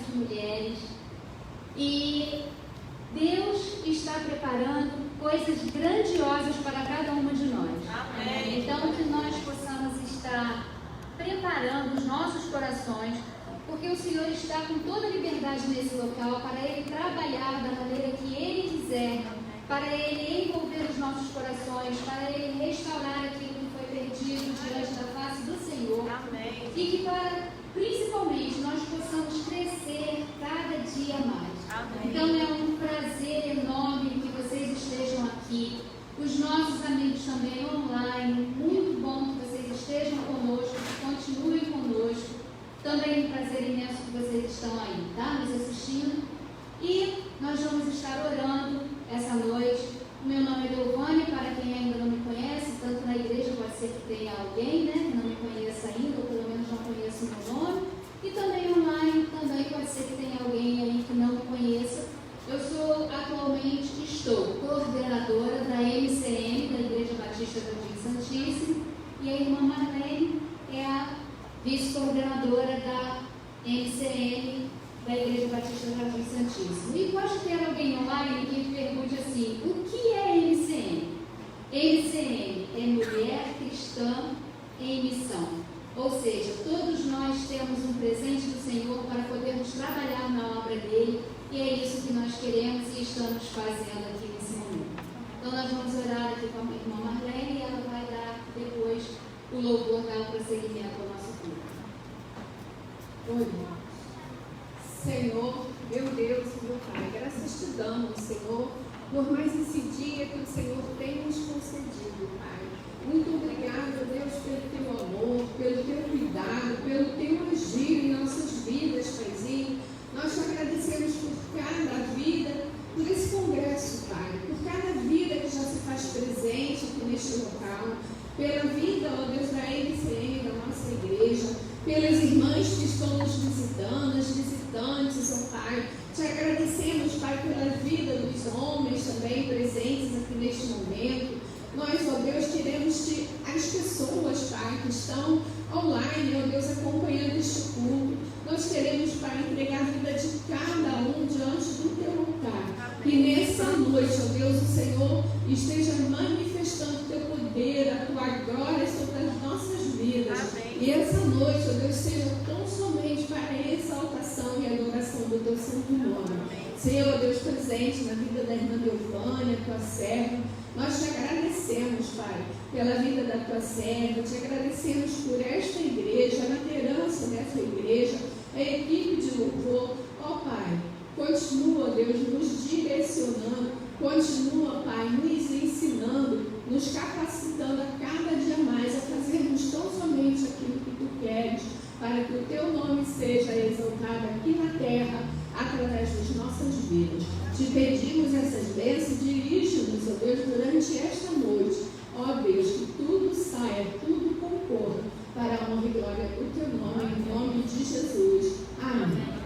de mulheres. E Deus está preparando coisas grandiosas para cada uma de nós. Amém. Então, que nós possamos estar preparando os nossos corações, porque o Senhor está com toda a liberdade nesse local para Ele trabalhar da maneira que Ele quiser, para Ele envolver os nossos corações, para Ele restaurar aquilo que foi perdido diante da face do Senhor. Amém. E que principalmente nós possamos crescer cada dia mais. Amém. Então é um prazer enorme que vocês estejam aqui. Os nossos amigos também online, muito bom que vocês estejam conosco, que continuem conosco. Também um prazer imenso que vocês estão aí, tá? Nos assistindo. E nós vamos estar orando essa noite. O meu nome é Delvânia, para quem ainda não me conhece, tanto na igreja pode ser que tenha alguém, né, que não me conheça ainda, ou pelo menos não conheça o meu nome. E também online, também pode ser que tenha alguém aí que não me conheça. Eu estou coordenadora da MCM, da Igreja Batista do Jardim Santíssimo, e a irmã Marlene é a vice-coordenadora da MCM, da Igreja Batista do Jardim Santíssimo. E pode ter alguém online que pergunte assim, o que é MCM? MCM é Mulher Cristã em Missão. Ou seja, todos nós temos um presente do Senhor para podermos trabalhar na obra dele, e é isso que nós queremos e estamos fazendo aqui nesse momento. Então nós vamos orar aqui com a irmã Marlene e ela vai dar depois o louvor, dar o prosseguimento ao nosso culto. Oi, Senhor, meu Deus e meu Pai, graças te damos, Senhor, por mais esse dia que o Senhor tem nos concedido, Pai. Muito obrigada, Deus, pelo teu amor, pelo teu cuidado, pelo teu agir em nossas vidas, Paizinho. Nós te agradecemos por cada vida, por esse congresso, Pai, por cada vida que já se faz presente aqui neste local, pela vida, ó Deus, da MCM, da nossa igreja, pelas irmãs que estão nos visitando, as visitantes, ó Pai. Te agradecemos, Pai, pela vida dos homens também presentes aqui neste momento. Nós, ó Deus, queremos as pessoas, Pai, que estão online, ó Deus, acompanhando este culto. Nós queremos, Pai, entregar a vida de cada um diante do teu altar. E nessa noite, ó Deus, o Senhor esteja manifestando o teu poder, a tua glória sobre as nossas vidas. Amém. E essa noite, ó Deus, seja tão somente para a exaltação e adoração do teu santo nome. Amém. Senhor, ó Deus, presente na vida da irmã Delvânia, tua serva. Nós te agradecemos, Pai, pela vida da tua serva, te agradecemos por esta igreja, a liderança dessa igreja, a equipe de louvor. Ó Pai, continua, Deus, nos direcionando, continua, Pai, nos ensinando, nos capacitando a cada dia mais a fazermos tão somente aquilo que tu queres, para que o teu nome seja exaltado aqui na terra, através das nossas vidas. Te pedimos essas bênçãos, dirige-nos, ó Deus, durante esta noite. Ó Deus, que tudo saia, tudo concorra para a honra e glória do teu nome, em nome de Jesus. Amém.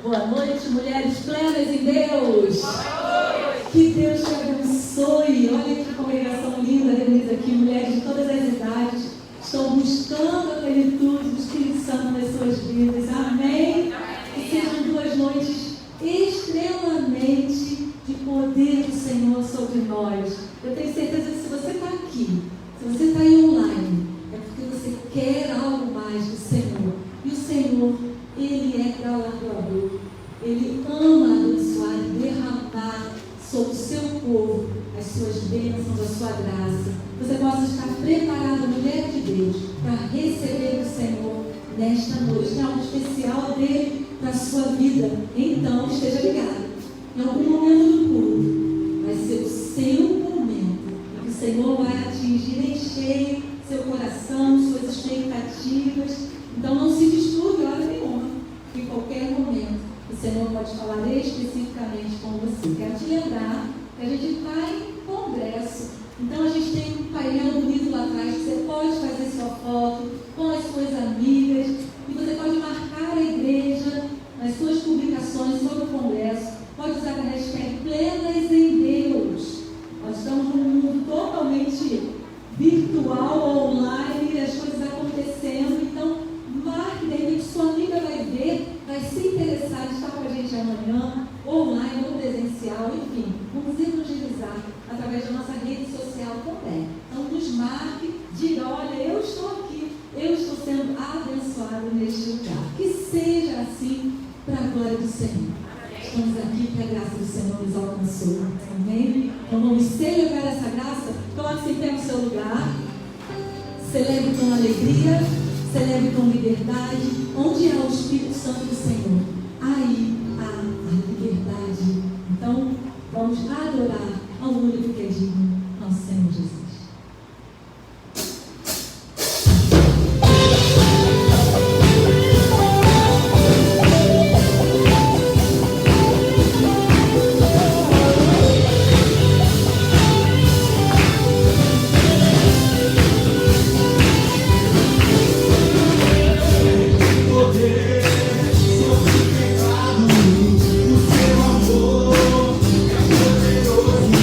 Boa noite, mulheres plenas em Deus. Que Deus te abençoe. Olha que congregação linda, reunida aqui, mulheres de todas as idades estão buscando a plenitude do Espírito Santo nas suas vidas. Amém? Que sejam 2 noites extremamente de poder do Senhor sobre nós. Eu tenho certeza que se você está aqui, se você está aí online, é porque você quer algo mais do Senhor. E o Senhor, Ele é galardoador. Ele ama abençoar e derramar sobre o seu povo as suas bênçãos, a sua graça. Você possa estar preparada, mulher de Deus, para receber o Senhor nesta noite. Tem algo especial dele para a sua vida. Então, esteja ligado. Em algum momento do culto, vai ser o seu momento em que o Senhor vai atingir em cheio seu coração, suas expectativas. Então, não se disturbe a hora nenhuma. Em qualquer momento, o Senhor pode falar especificamente com você. Quero te lembrar que a gente está em congresso. Então a gente tem um painel bonito lá atrás que você pode fazer sua foto com as suas amigas e você pode marcar a igreja nas suas publicações sobre o congresso. Pode usar a hashtag Plenas em Deus. Pode da nossa rede social também. Então, nos marque, diga, olha, eu estou aqui, eu estou sendo abençoado neste lugar. Que seja assim para a glória do Senhor. Estamos aqui porque a graça do Senhor nos alcançou. Amém? Então vamos celebrar essa graça. Coloque-se em pé no seu lugar. Celebre com alegria, celebre com liberdade. Onde há o Espírito Santo do Senhor, aí há a liberdade. Então, vamos adorar ao único que é digno, nosso Senhor Jesus. Poder, sobre pecado, o seu amor é poderoso.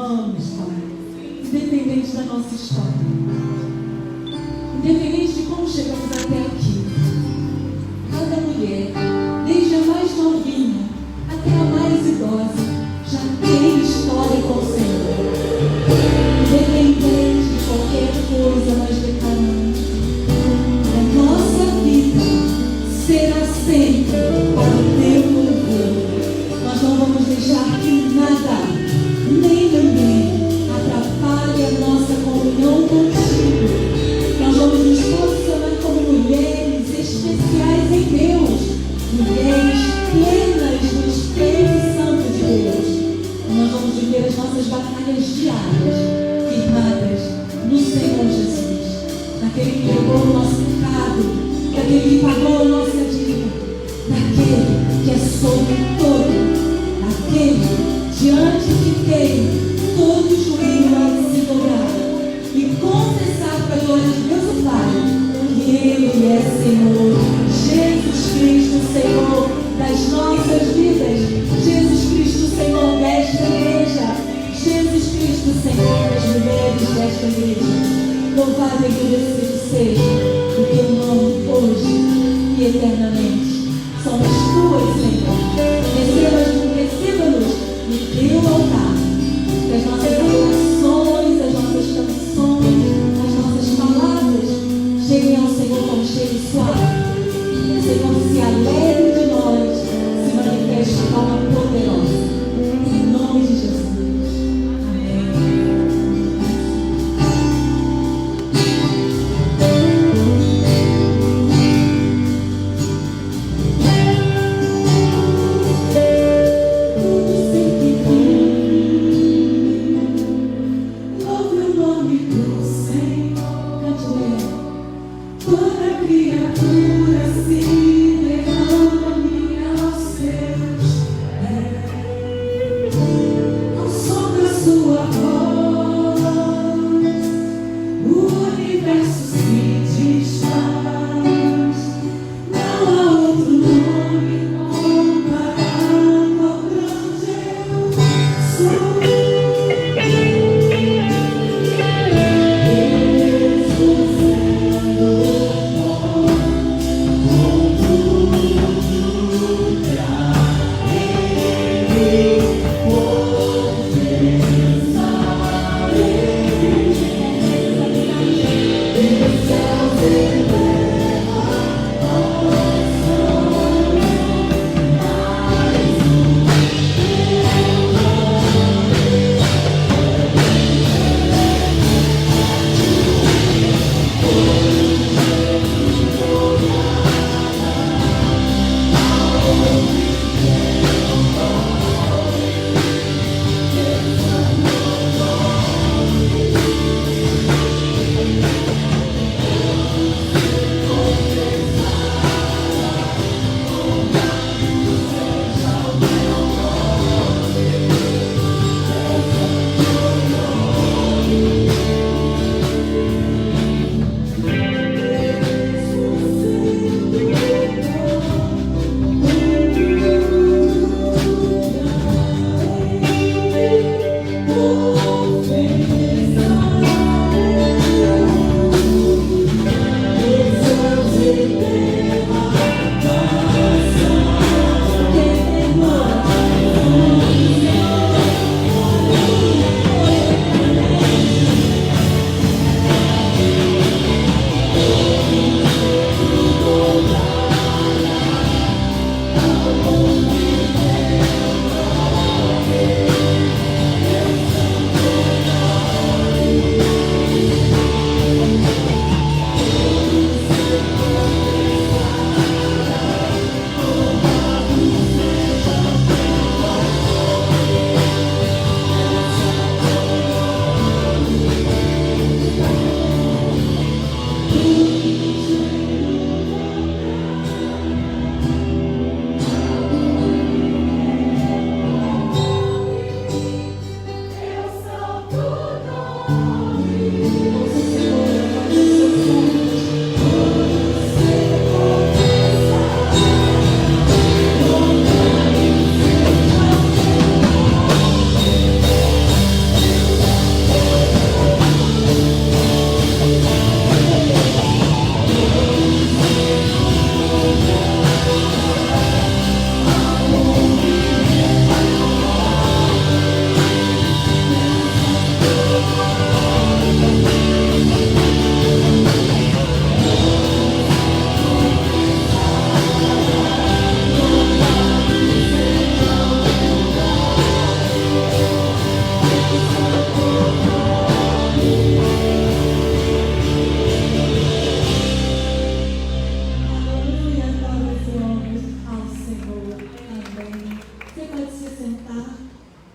amamos, Pai. Independente da nossa história. Independente de como chegamos até aqui. Cada mulher, desde a mais novinha até a mais idosa, já tem história com o Senhor. Independente de qualquer coisa nós declaramos, a nossa vida será sempre para o teu louvor. Nós não vamos deixar que nada, nem ninguém, atrapalhe a nossa comunhão contigo. Nós vamos nos posicionar como mulheres especiais em Deus, mulheres plenas no Espírito Santo de Deus. Nós vamos viver as nossas batalhas diárias, firmadas no Senhor Jesus, naquele que levou o nosso pecado, naquele que pagou a nossa dívida, naquele que é sobre todo, naquele diante de quem todo joelho vai se dobrar e confessar para a glória de Deus o Pai que Ele é Senhor. Jesus Cristo, Senhor das nossas vidas. Jesus Cristo, Senhor desta igreja. Jesus Cristo, Senhor das mulheres desta igreja. Louvado e agradecido seja o teu nome hoje e eternamente. Somos tuas, Senhor. Receba-nos no teu altar. Que as nossas orações, as nossas canções, as nossas palavras cheguem ao Senhor como cheiro suave. Que o Senhor se alegre de nós, se manifeste de forma poderosa. Em nome de Jesus. Amém.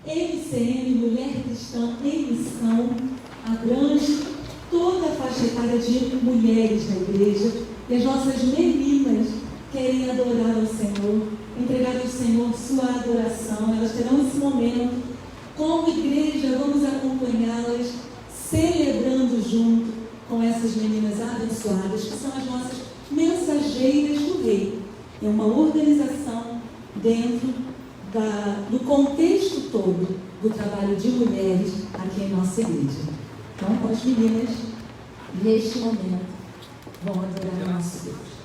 MCM, Mulher Cristã em Missão, abrange toda a faixa etária de mulheres na igreja, e as nossas meninas querem adorar ao Senhor, entregar ao Senhor sua adoração. Elas terão esse momento. Como igreja, vamos acompanhá-las, celebrando junto com essas meninas abençoadas, que são as nossas mensageiras do Rei. É uma organização dentro do contexto todo do trabalho de mulheres aqui em nossa igreja. Então, as meninas, neste momento, vão adorar o nosso Deus.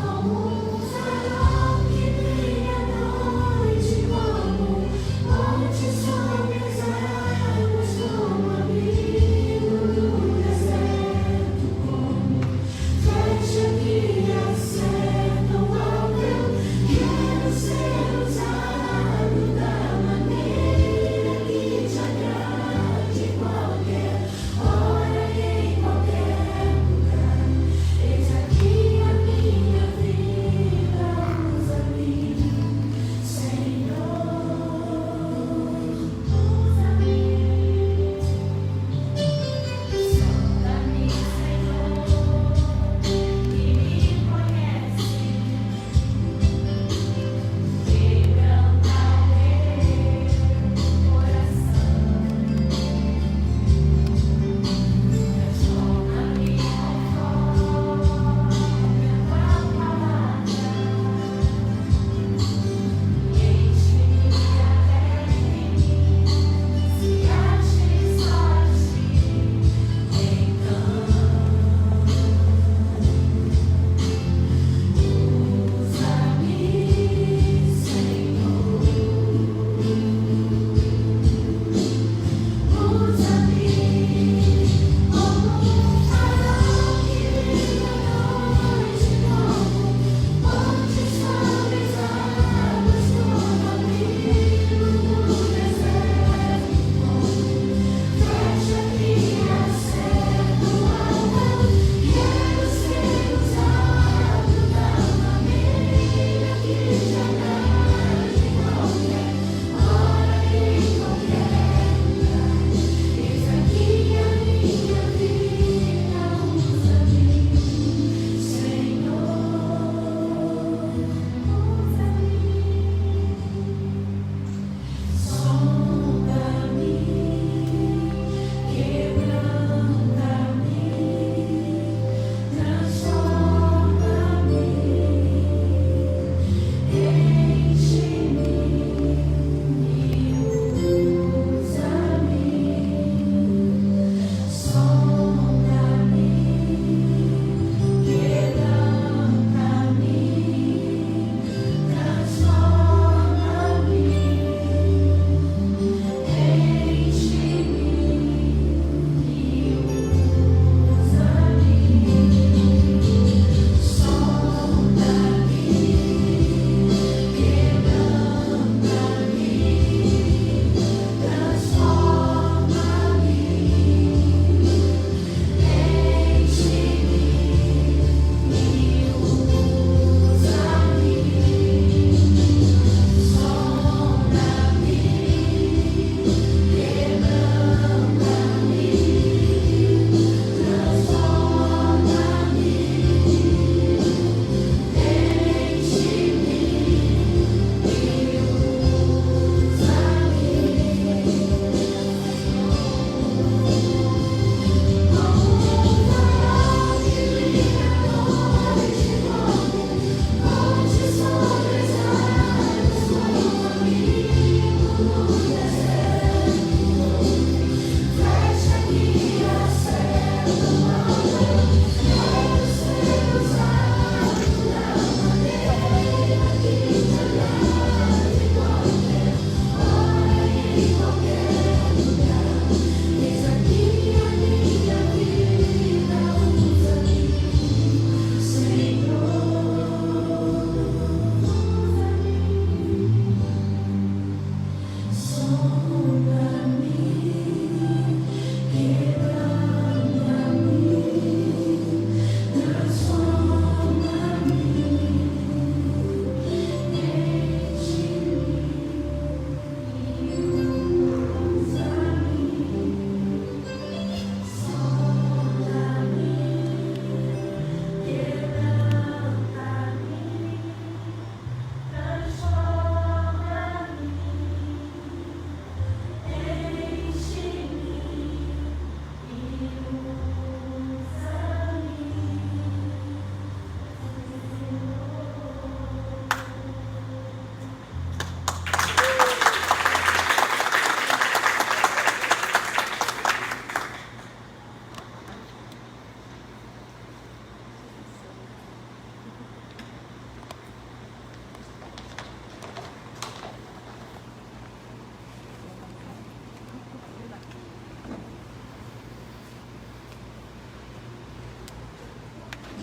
Oh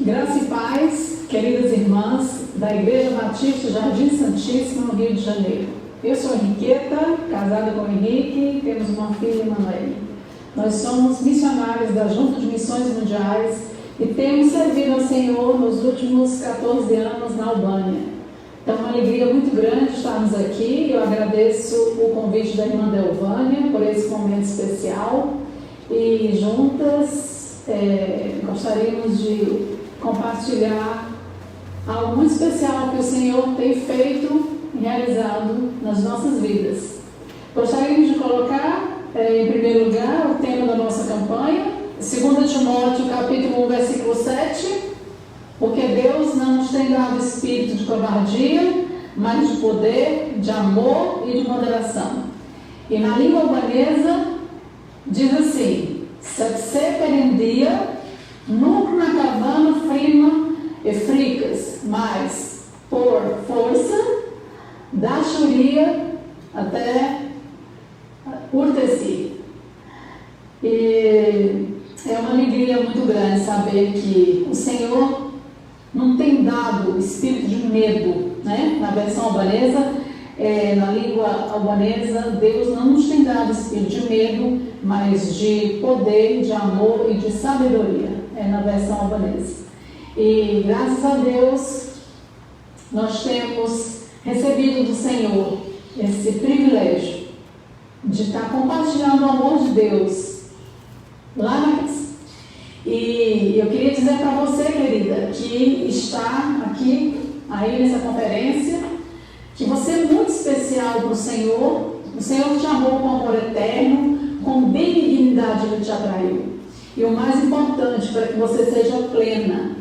Graça e paz, queridas irmãs da Igreja Batista Jardim Santíssimo, no Rio de Janeiro. Eu sou Henriqueta, casada com o Henrique, temos uma filha, Emanuele. Nós somos missionários da Junta de Missões Mundiais e temos servido ao Senhor nos últimos 14 anos na Albânia. Então, é uma alegria muito grande estarmos aqui. Eu agradeço o convite da irmã Delvânia por esse momento especial e juntas gostaríamos de compartilhar algo muito especial que o Senhor tem feito e realizado nas nossas vidas. Gostaríamos de colocar, em primeiro lugar, o tema da nossa campanha, 2 Timóteo, capítulo 1, versículo 7, porque Deus não nos tem dado espírito de covardia, mas de poder, de amor e de moderação. E na língua albanesa diz assim: Satse perendia, nunc na cavana frima e fricas, mas por força, da churia até urteci. E é uma alegria muito grande saber que o Senhor não tem dado espírito de medo, né? Na versão albanesa, na língua albanesa, Deus não nos tem dado espírito de medo, mas de poder, de amor e de sabedoria. Na versão albanesa. E graças a Deus nós temos recebido do Senhor esse privilégio de estar compartilhando o amor de Deus lá na casa. E eu queria dizer para você, querida, que está aqui, aí nessa conferência, que você é muito especial para o Senhor. O Senhor te amou com amor eterno, com benignidade Ele te atraiu. E o mais importante para que você seja plena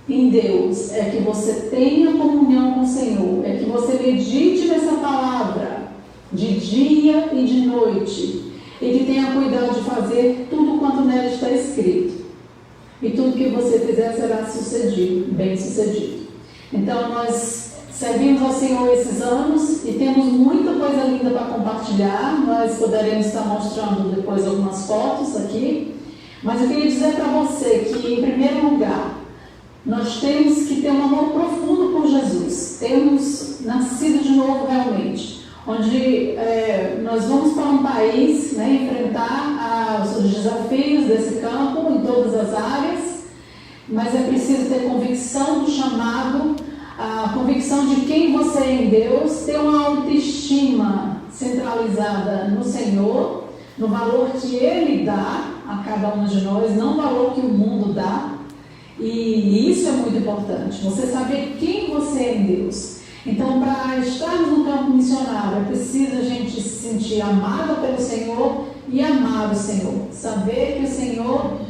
em Deus é que você tenha comunhão com o Senhor, é que você medite nessa palavra de dia e de noite e que tenha cuidado de fazer tudo quanto nela está escrito. E tudo que você fizer será sucedido, bem sucedido. Então nós servimos ao Senhor esses anos e temos muita coisa linda para compartilhar. Nós poderemos estar mostrando depois algumas fotos aqui. Mas eu queria dizer para você que, em primeiro lugar, nós temos que ter um amor profundo por Jesus. Temos nascido de novo realmente, onde nós vamos para um país, né, enfrentar os desafios desse campo em todas as áreas, mas é preciso ter convicção do chamado, a convicção de quem você é em Deus, ter uma autoestima centralizada no Senhor, no valor que Ele dá a cada um de nós, não o valor que o mundo dá. E isso é muito importante, você saber quem você é em Deus. Então, para estarmos no campo missionário, é preciso a gente se sentir amado pelo Senhor e amar o Senhor. Saber que o Senhor,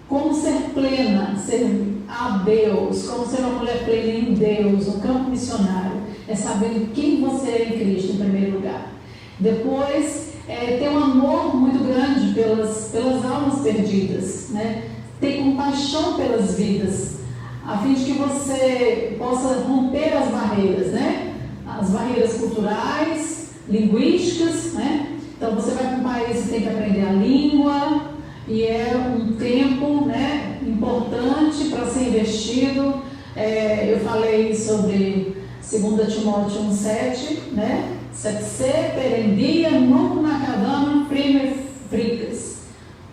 como ser plena, ser a Deus, como ser uma mulher plena em Deus, no campo missionário, é saber quem você é em Cristo, em primeiro lugar. Depois, ter um amor muito grande pelas almas perdidas, né? Ter compaixão pelas vidas, a fim de que você possa romper as barreiras, né? As barreiras culturais, linguísticas, né? Então você vai para um país e tem que aprender a língua, e é um tempo, né, importante para ser investido. Eu falei sobre 2 Timóteo 1,7, né? Satse perendia nunc na cavana frima fricas,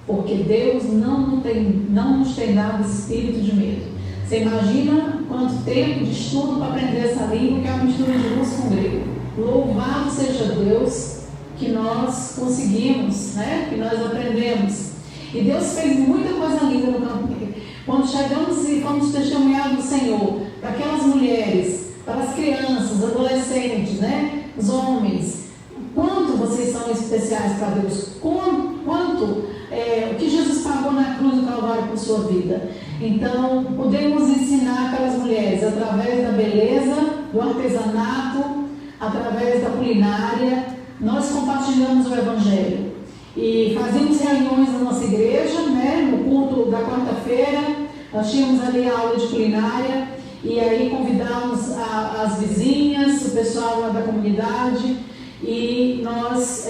porque Deus não nos tem dado espírito de medo. Você imagina quanto tempo de estudo para aprender essa língua, que é uma mistura de russo com grego. Louvado seja Deus que nós conseguimos, né? Que nós aprendemos. E Deus fez muita coisa linda no campo dele. Quando chegamos e fomos testemunhar do Senhor para aquelas mulheres, para as crianças, adolescentes, né? Os homens, quanto vocês são especiais para Deus, o que Jesus pagou na cruz do Calvário por sua vida. Então, podemos ensinar aquelas mulheres através da beleza, do artesanato, através da culinária. Nós compartilhamos o Evangelho e fazíamos reuniões na nossa igreja, né? No culto da quarta-feira, nós tínhamos ali a aula de culinária. E aí convidamos as vizinhas, o pessoal lá da comunidade, e nós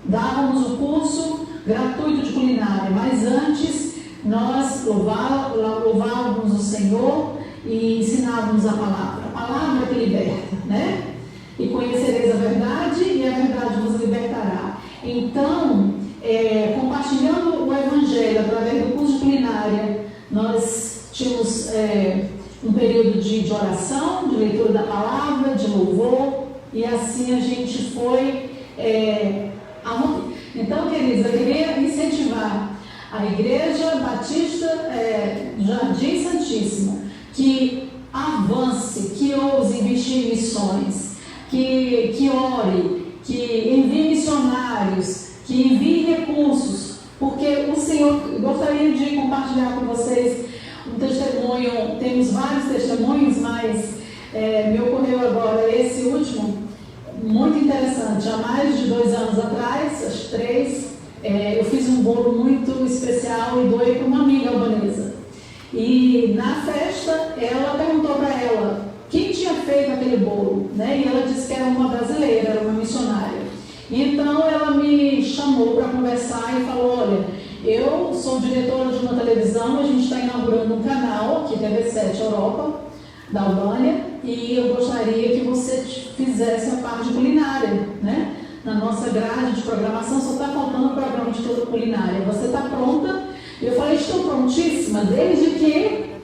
dávamos o curso gratuito de culinária. Mas antes nós louvávamos o Senhor e ensinávamos a palavra que liberta, né? E conhecereis a verdade e a verdade vos libertará. Então, compartilhando o Evangelho através do curso de culinária, nós tínhamos um período de oração, de leitura da palavra, de louvor, e assim a gente foi. Então, queridos, eu queria incentivar a Igreja Batista Jardim Santíssimo que avance, que ouse investir em missões, que ore, que envie missionários, que envie recursos, porque o Senhor, eu gostaria de compartilhar com vocês um testemunho, temos vários testemunhos, mas me ocorreu agora esse último, muito interessante. Há mais de 2 anos atrás, acho 3, eu fiz um bolo muito especial e doei para uma amiga albanesa. E na festa, ela perguntou para ela quem tinha feito aquele bolo, né? E ela disse que era uma brasileira, era uma missionária. Então ela me chamou para conversar e falou: olha, eu sou diretora de uma televisão, a gente está inaugurando um canal aqui, TV7 Europa, da Albânia, e eu gostaria que você fizesse a parte culinária, né? Na nossa grade de programação só está faltando o programa de culinária. Você está pronta? Eu falei: estou prontíssima, desde que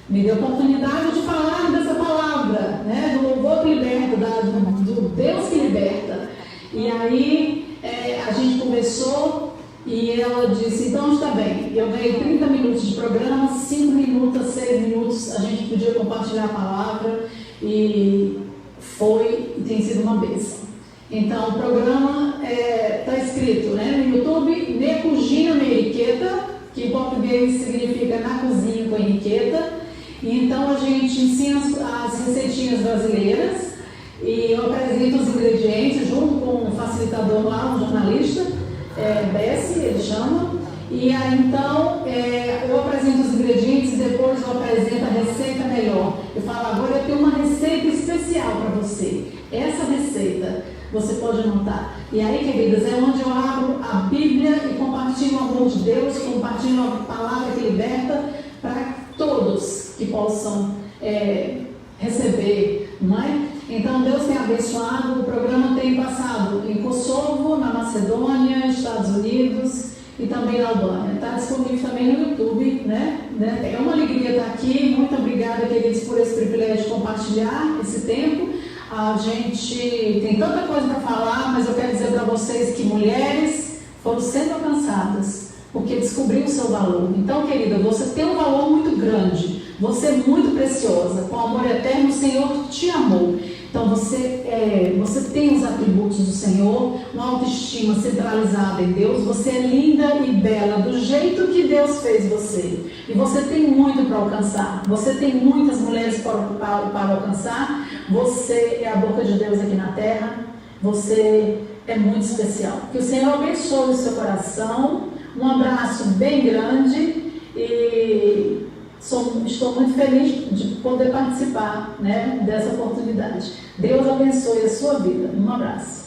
me dê a oportunidade de falar dessa palavra, né? Do louvor que liberta, do Deus que liberta. E aí a gente conversou e ela disse: então está bem, eu ganhei 30 minutos de programa, 5 minutos, 6 minutos, a gente podia compartilhar a palavra e tem sido uma bênção. Então o programa está escrito, né, no YouTube, Ne Cozinha Meriqueta, que em português significa na cozinha com eniqueta. E então a gente ensina as receitinhas brasileiras e eu apresento os ingredientes junto com o facilitador lá, um jornalista, Bessie, ele chama. E aí então eu apresento os ingredientes e depois eu apresento a receita melhor. Eu falo: agora eu tenho uma receita especial para você. Essa receita você pode anotar. E aí, queridas, é onde eu abro a Bíblia e compartilho o amor de Deus, compartilho a palavra que liberta para todos que possam receber, não é? Então Deus tem abençoado. O programa tem passado em Kosovo, na Macedônia, Estados Unidos e também na Albânia. Está disponível também no YouTube, né? É uma alegria estar aqui. Muito obrigada, queridos, por esse privilégio de compartilhar esse tempo. A gente tem tanta coisa para falar, mas eu quero dizer para vocês que mulheres foram sendo alcançadas porque descobriu o seu valor. Então, querida, você tem um valor muito grande, você é muito preciosa, com amor eterno o Senhor te amou. Então você tem os atributos do Senhor, uma autoestima centralizada em Deus, você é linda e bela do jeito que Deus fez você. E você tem muito para alcançar, você tem muitas mulheres para alcançar, você é a boca de Deus aqui na terra, você é muito especial. Que o Senhor abençoe o seu coração, um abraço bem grande e estou muito feliz de poder participar, né, dessa oportunidade. Deus abençoe a sua vida. Um abraço.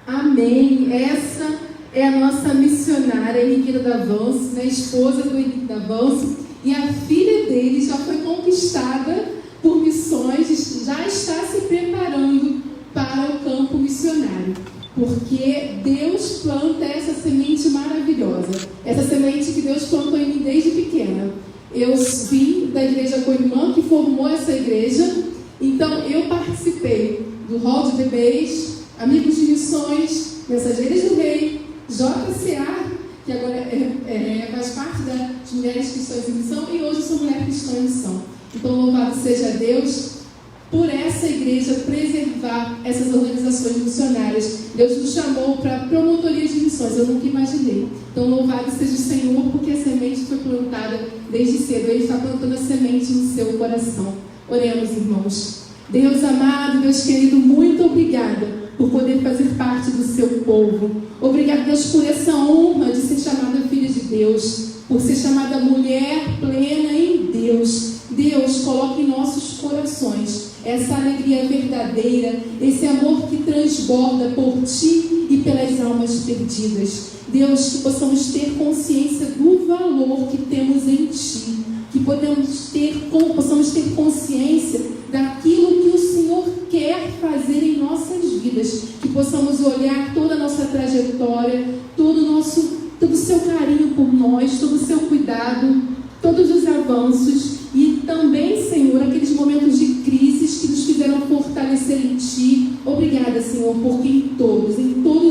Amém. Essa é a nossa missionária Henriqueta Davanço, né, esposa do Henrique Davanço, e a filha dele já foi conquistada por missões, já está se preparando para o campo missionário. Porque Deus planta essa semente maravilhosa, essa semente que Deus plantou em mim desde pequena. Eu vim da igreja Coimã, que formou essa igreja, então eu participei do hall de bebês, amigos de missões, mensageiras do rei, JCA, que agora faz parte das mulheres cristãs em missão, e hoje sou mulher cristã em missão. Então louvado seja Deus por essa igreja preservar essas organizações missionárias. Deus nos chamou para promotoria de missões, eu nunca imaginei. Então louvado seja o Senhor, porque a semente foi plantada desde cedo. Ele está plantando a semente no seu coração. Oremos, irmãos. Deus amado, Deus querido, muito obrigada por poder fazer parte do seu povo. Obrigada, Deus, por essa honra de ser chamada filha de Deus, por ser chamada mulher plena em Deus. Deus, coloque em nossos corações essa alegria verdadeira, esse amor que transborda por Ti e pelas almas perdidas. Deus, que possamos ter consciência do valor valor que temos em Ti, que possamos ter consciência daquilo que o Senhor quer fazer em nossas vidas, que possamos olhar toda a nossa trajetória, todo o seu carinho por nós, todo o seu cuidado, todos os avanços e também, Senhor, aqueles momentos de crises que nos fizeram fortalecer em Ti. Obrigada, Senhor, porque em todos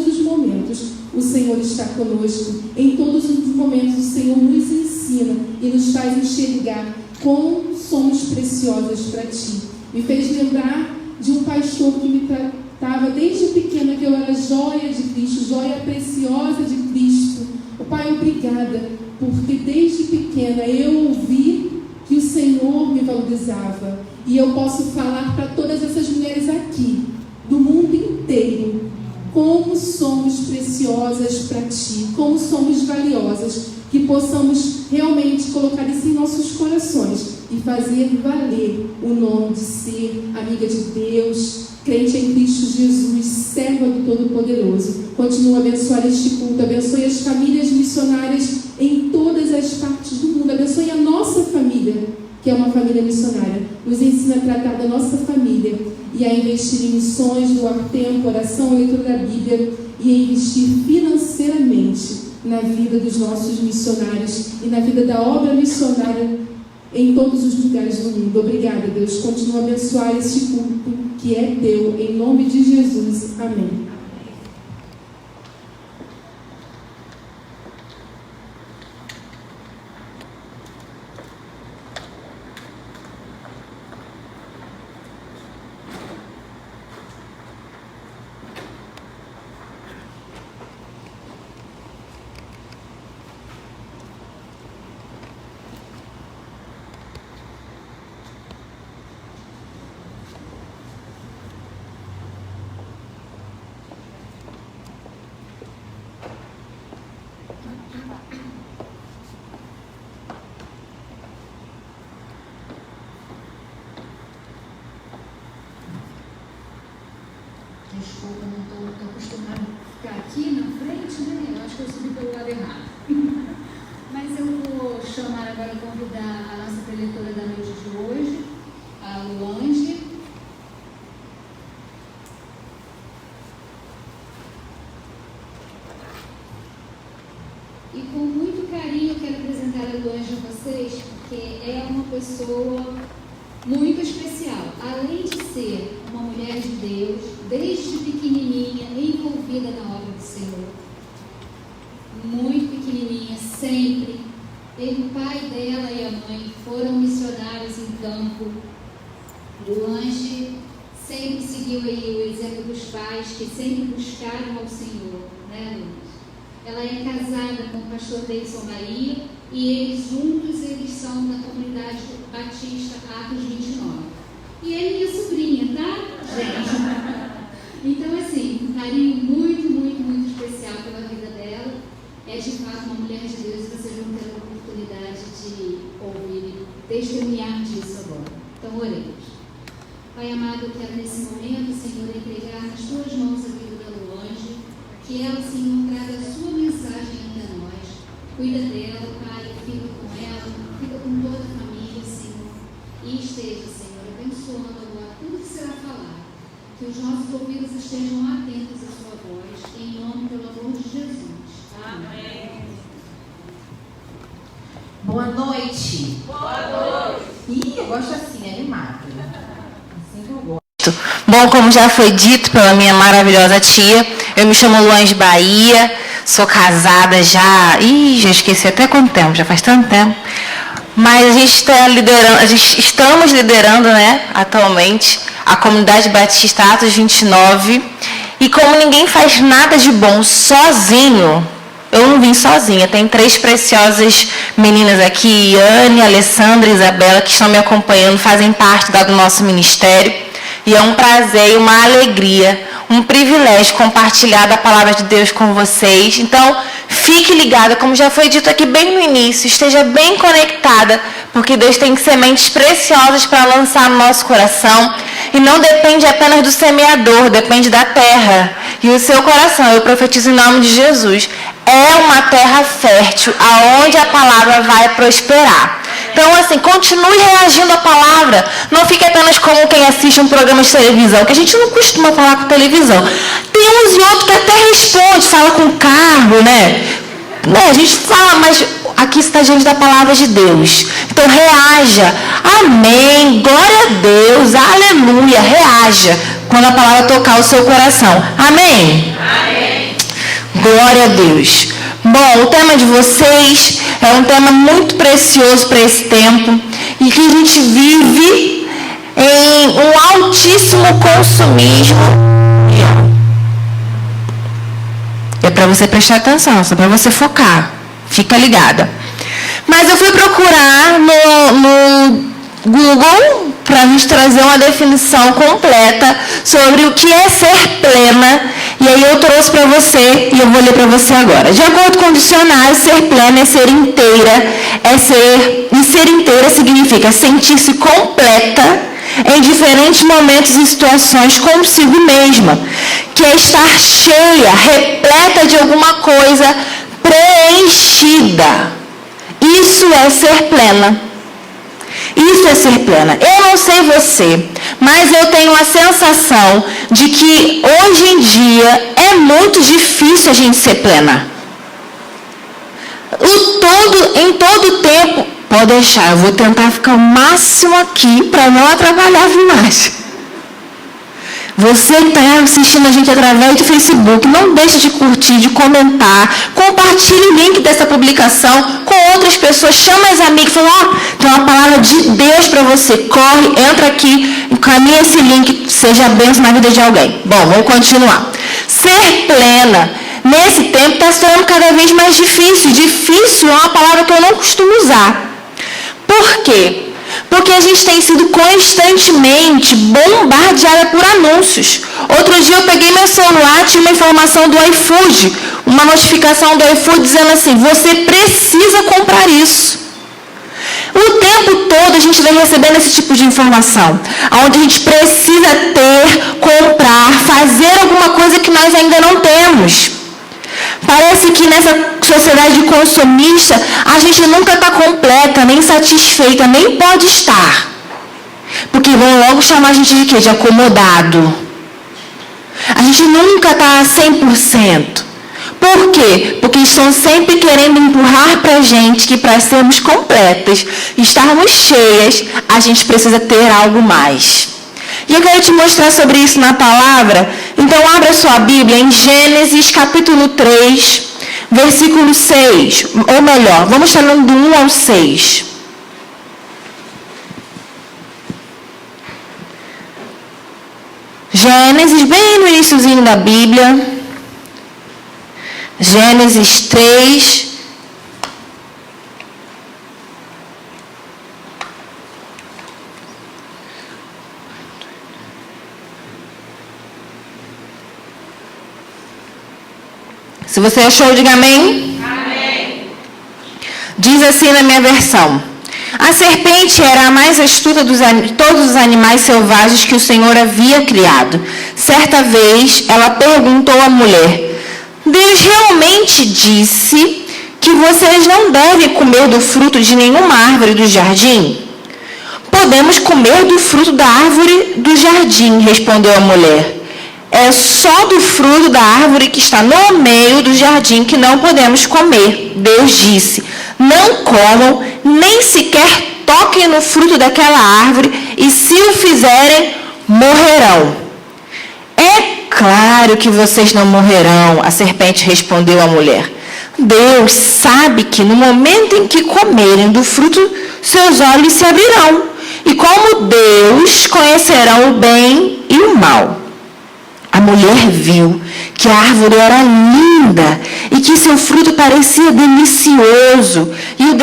os momentos, o Senhor está conosco. Em todos os momentos, o Senhor nos ensina e nos faz enxergar como somos preciosas para Ti. Me fez lembrar de um pastor que me tratava desde pequena, que eu era joia de Cristo, joia preciosa de Cristo. Pai, obrigada, porque desde pequena eu ouvi que o Senhor me valorizava. E eu posso falar para todas essas mulheres aqui, do mundo inteiro, como somos preciosas para Ti, como somos valiosas, que possamos realmente colocar isso em nossos corações e fazer valer o nome de ser amiga de Deus, crente em Cristo Jesus, serva do Todo-Poderoso. Continua a abençoar este culto, abençoe as famílias missionárias em todas as partes do mundo, abençoe a nossa família, que é uma família missionária. Nos ensina a tratar da nossa família e a investir em missões, doar tempo, oração, leitura da Bíblia e a investir financeiramente na vida dos nossos missionários e na vida da obra missionária em todos os lugares do mundo. Obrigada, Deus. Continua a abençoar este culto que é Teu, em nome de Jesus. Amém. Desculpa, não estou acostumada a ficar aqui na frente, né? Eu acho que eu subi pelo lado errado. Mas eu vou chamar agora, convidar a nossa preletora da noite de hoje, a Luange. E com muito carinho eu quero apresentar a Luange a vocês, porque é uma pessoa muito especial. Além de ser uma mulher de Deus, desde pequenininha, envolvida na obra do Senhor. Muito pequenininha, sempre. O pai dela e a mãe foram missionários em campo. Luange sempre seguiu aí o exemplo dos pais, que sempre buscaram ao Senhor, né, Luange? Ela é casada com o pastor Deison Bahia e eles juntos, eles são da comunidade Batista Atos 29. E é minha sobrinha, tá, gente? Então, assim, um carinho muito, muito, muito especial pela vida dela. É de fato uma mulher de Deus e vocês vão ter a oportunidade de ouvir e testemunhar disso agora. Então, oremos. Pai amado, eu quero nesse momento, Senhor, entregar nas tuas mãos a vida da Luange, que ela, Senhor, traga a sua mensagem até nós. Cuida dela, Pai, fica com ela, fica com toda a família, Senhor. E esteja, Senhor, abençoando agora tudo que será falado. Que os nossos ouvidos estejam atentos à sua voz, em nome, pelo amor de Jesus. Amém. Boa noite. Boa noite. Ih, eu gosto assim, animado. Assim que eu gosto. Bom, como já foi dito pela minha maravilhosa tia, eu me chamo Luange Bahia, sou casada já... já esqueci até quanto tempo, já faz tanto tempo. Mas a gente está liderando, estamos liderando, né, atualmente, a comunidade Batista Atos 29. E como ninguém faz nada de bom sozinho, eu não vim sozinha. Tem 3 preciosas meninas aqui, Anne, Alessandra e Isabela, que estão me acompanhando, fazem parte do nosso ministério. E é um prazer e uma alegria, um privilégio compartilhar da palavra de Deus com vocês. Então, fique ligada, como já foi dito aqui bem no início, esteja bem conectada, porque Deus tem sementes preciosas para lançar no nosso coração. E não depende apenas do semeador, depende da terra. E o seu coração, eu profetizo em nome de Jesus, é uma terra fértil, aonde a palavra vai prosperar. Então, assim, continue reagindo à palavra. Não fique apenas como quem assiste um programa de televisão, que a gente não costuma falar com televisão. Tem uns e outros que até responde, fala com carro, né? A gente fala, mas aqui está diante da palavra de Deus. Então, reaja. Amém. Glória a Deus. Aleluia. Reaja quando a palavra tocar o seu coração. Amém? Amém. Glória a Deus. Bom, o tema de vocês é um tema muito precioso para esse tempo e que a gente vive em um altíssimo consumismo. É para você prestar atenção, só para você focar. Fica ligada. Mas eu fui procurar no Google para a gente trazer uma definição completa sobre o que é ser plena. E aí eu trouxe para você e eu vou ler para você agora. De acordo com o dicionário, ser plena é ser inteira, e ser inteira significa sentir-se completa em diferentes momentos e situações consigo mesma, que é estar cheia, repleta de alguma coisa, preenchida. Isso é ser plena. Isso é ser plena. Eu não sei você, mas eu tenho a sensação de que hoje em dia é muito difícil a gente ser plena. Em todo tempo, pode deixar, eu vou tentar ficar o máximo aqui para não atrapalhar demais. Você que está assistindo a gente através do Facebook, não deixe de curtir, de comentar, compartilhe o link dessa publicação com outras pessoas, chama as amigas, fala, tem uma palavra de Deus para você, corre, entra aqui, encaminha esse link, seja bênção na vida de alguém. Bom, vamos continuar. Ser plena, nesse tempo, está se tornando cada vez mais difícil. Difícil é uma palavra que eu não costumo usar. Por quê? Porque a gente tem sido constantemente bombardeada por anúncios. Outro dia eu peguei meu celular, tinha uma informação do iFood, uma notificação do iFood dizendo assim, você precisa comprar isso. O tempo todo a gente vem recebendo esse tipo de informação, onde a gente precisa ter, comprar, fazer alguma coisa que nós ainda não temos. Parece que nessa sociedade consumista, a gente nunca está completa, nem satisfeita, nem pode estar. Porque vão logo chamar a gente de quê? De acomodado. A gente nunca está 100%. Por quê? Porque estão sempre querendo empurrar para a gente que para sermos completas, estarmos cheias, a gente precisa ter algo mais. E eu quero te mostrar sobre isso na palavra. Então, abra sua Bíblia em Gênesis capítulo 3, versículo 6. Ou melhor, vamos estar lendo do 1 ao 6. Gênesis, bem no iniciozinho da Bíblia. Gênesis 3. Se você achou, diga amém. Amém. Diz assim na minha versão. A serpente era a mais astuta de todos os animais selvagens que o Senhor havia criado. Certa vez, ela perguntou à mulher, Deus realmente disse que vocês não devem comer do fruto de nenhuma árvore do jardim? Podemos comer do fruto da árvore do jardim, respondeu a mulher. É só do fruto da árvore que está no meio do jardim que não podemos comer. Deus disse, não comam, nem sequer toquem no fruto daquela árvore, e se o fizerem, morrerão. É claro que vocês não morrerão, a serpente respondeu à mulher. Deus sabe que no momento em que comerem do fruto, seus olhos se abrirão, e como Deus conhecerão o bem e o mal. A mulher viu que a árvore era linda e que seu fruto parecia delicioso e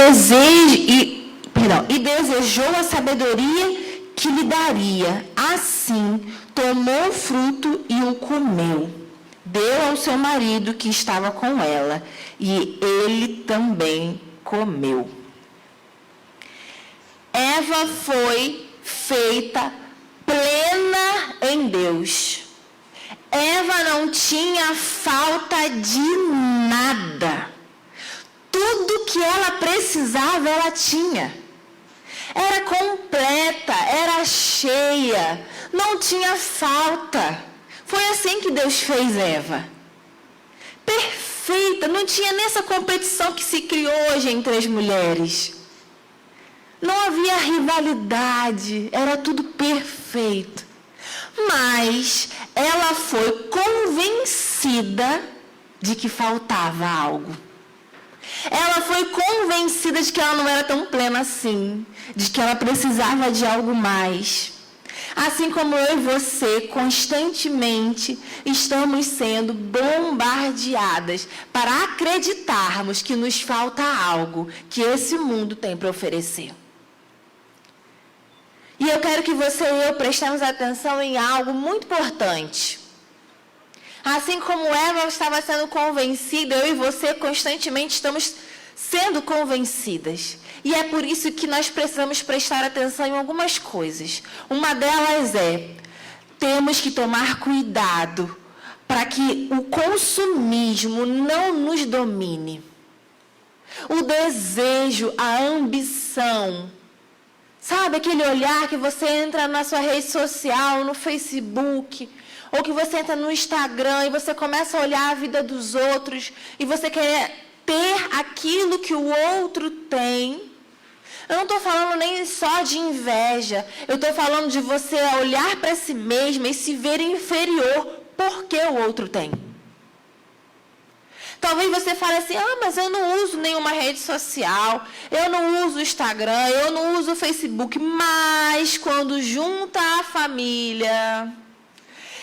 desejou a sabedoria que lhe daria. Assim, tomou o fruto e o comeu. Deu ao seu marido que estava com ela e ele também comeu. Eva foi feita plena em Deus. Eva não tinha falta de nada. Tudo que ela precisava, ela tinha. Era completa, era cheia, não tinha falta. Foi assim que Deus fez Eva. Perfeita, não tinha nessa competição que se criou hoje entre as mulheres. Não havia rivalidade, era tudo perfeito. Mas ela foi convencida de que faltava algo. Ela foi convencida de que ela não era tão plena assim, de que ela precisava de algo mais. Assim como eu e você, constantemente, estamos sendo bombardeadas para acreditarmos que nos falta algo que esse mundo tem para oferecer. E eu quero que você e eu prestemos atenção em algo muito importante. Assim como Eva estava sendo convencida, eu e você constantemente estamos sendo convencidas. E é por isso que nós precisamos prestar atenção em algumas coisas. Uma delas é, temos que tomar cuidado para que o consumismo não nos domine. O desejo, a ambição, sabe aquele olhar que você entra na sua rede social, no Facebook, ou que você entra no Instagram e você começa a olhar a vida dos outros e você quer ter aquilo que o outro tem. Eu não estou falando nem só de inveja, eu estou falando de você olhar para si mesma e se ver inferior porque o outro tem. Talvez você fale assim, mas eu não uso nenhuma rede social, eu não uso o Instagram, eu não uso o Facebook, mas quando junta a família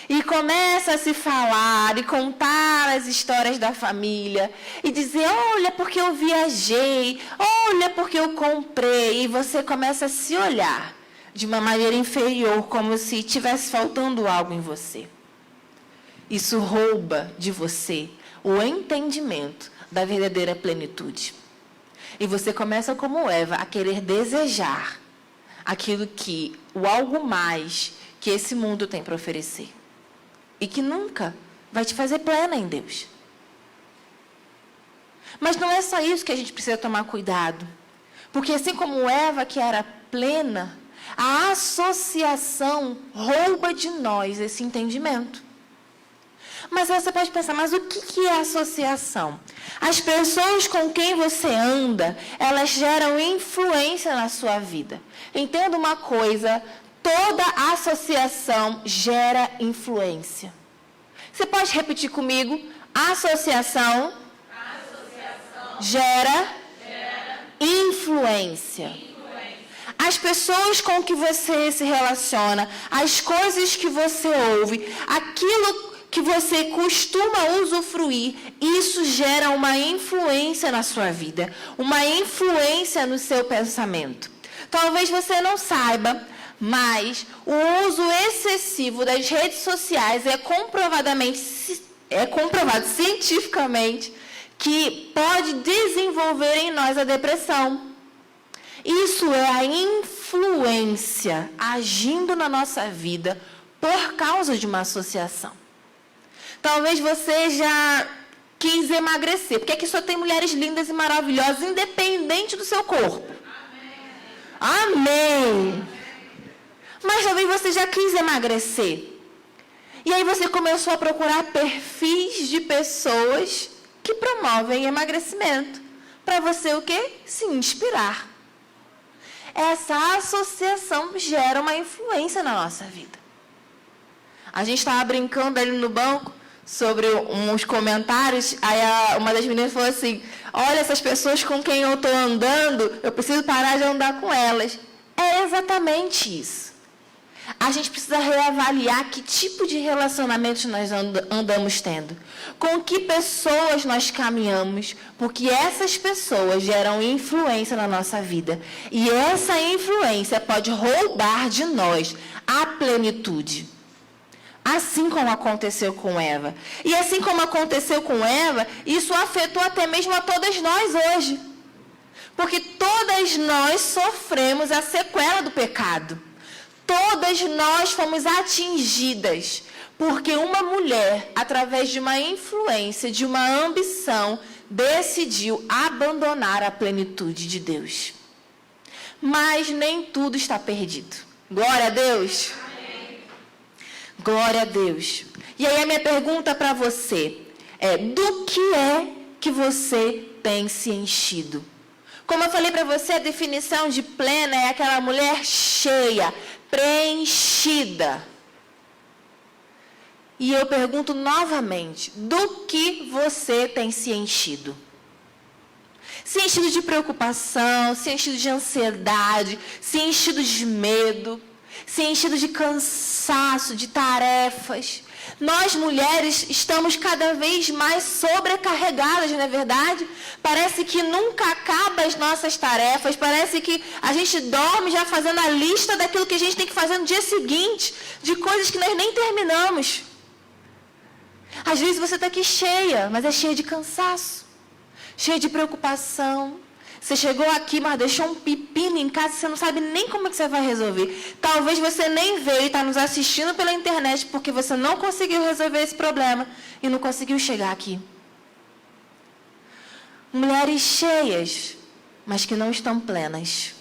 e começa a se falar e contar as histórias da família e dizer, olha porque eu viajei, olha porque eu comprei, e você começa a se olhar de uma maneira inferior, como se estivesse faltando algo em você. Isso rouba de você o entendimento da verdadeira plenitude. E você começa como Eva a querer desejar aquilo que, o algo mais que esse mundo tem para oferecer. E que nunca vai te fazer plena em Deus. Mas não é só isso que a gente precisa tomar cuidado. Porque assim como Eva, que era plena, a associação rouba de nós esse entendimento. Mas você pode pensar, mas o que é associação? As pessoas com quem você anda, elas geram influência na sua vida. Entenda uma coisa, toda associação gera influência. Você pode repetir comigo? Associação gera influência. As pessoas com que você se relaciona, as coisas que você ouve, aquilo que você costuma usufruir, isso gera uma influência na sua vida, uma influência no seu pensamento. Talvez você não saiba, mas o uso excessivo das redes sociais é comprovado cientificamente que pode desenvolver em nós a depressão. Isso é a influência agindo na nossa vida por causa de uma associação. Talvez você já quis emagrecer, porque aqui só tem mulheres lindas e maravilhosas, independente do seu corpo. Amém. Mas talvez você já quis emagrecer. E aí você começou a procurar perfis de pessoas que promovem emagrecimento. Para você o quê? Se inspirar. Essa associação gera uma influência na nossa vida. A gente estava brincando ali no banco sobre uns comentários, aí uma das meninas falou assim, olha, essas pessoas com quem eu estou andando, eu preciso parar de andar com elas. É exatamente isso. A gente precisa reavaliar que tipo de relacionamentos nós andamos tendo. Com que pessoas nós caminhamos, porque essas pessoas geram influência na nossa vida. E essa influência pode roubar de nós a plenitude. Assim como aconteceu com Eva. E assim como aconteceu com Eva, isso afetou até mesmo a todas nós hoje. Porque todas nós sofremos a sequela do pecado. Todas nós fomos atingidas porque uma mulher, através de uma influência, de uma ambição, decidiu abandonar a plenitude de Deus. Mas nem tudo está perdido. Glória a Deus. Amém. Glória a Deus. E aí a minha pergunta para você é: do que você tem se enchido? Como eu falei para você, a definição de plena é aquela mulher cheia, preenchida. E eu pergunto novamente: do que você tem se enchido? Se enchido de preocupação, se enchido de ansiedade, se enchido de medo, se enchido de cansaço, de tarefas. Nós, mulheres, estamos cada vez mais sobrecarregadas, não é verdade? Parece que nunca acabam as nossas tarefas, parece que a gente dorme já fazendo a lista daquilo que a gente tem que fazer no dia seguinte, de coisas que nós nem terminamos. Às vezes você está aqui cheia, mas é cheia de cansaço, cheia de preocupação. Você chegou aqui, mas deixou um pepino em casa, você não sabe nem como que você vai resolver. Talvez você nem veio e está nos assistindo pela internet porque você não conseguiu resolver esse problema e não conseguiu chegar aqui. Mulheres cheias, mas que não estão plenas.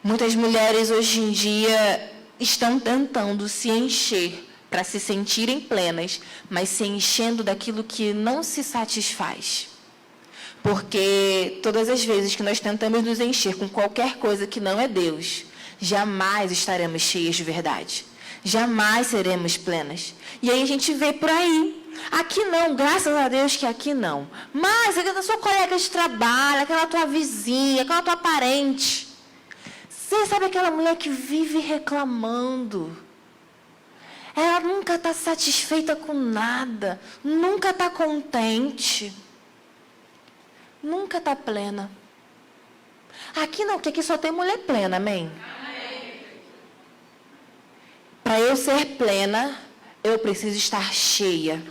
Muitas mulheres hoje em dia estão tentando se encher para se sentirem plenas, mas se enchendo daquilo que não se satisfaz. Porque todas as vezes que nós tentamos nos encher com qualquer coisa que não é Deus, jamais estaremos cheias de verdade. Jamais seremos plenas. E aí a gente vê por aí. Aqui não, graças a Deus que aqui não. Mas aquela sua colega de trabalho, aquela tua vizinha, aquela tua parente. Você sabe aquela mulher que vive reclamando? Ela nunca está satisfeita com nada, nunca está contente, nunca está plena. Aqui não, porque aqui só tem mulher plena, amém? Para eu ser plena, eu preciso estar cheia.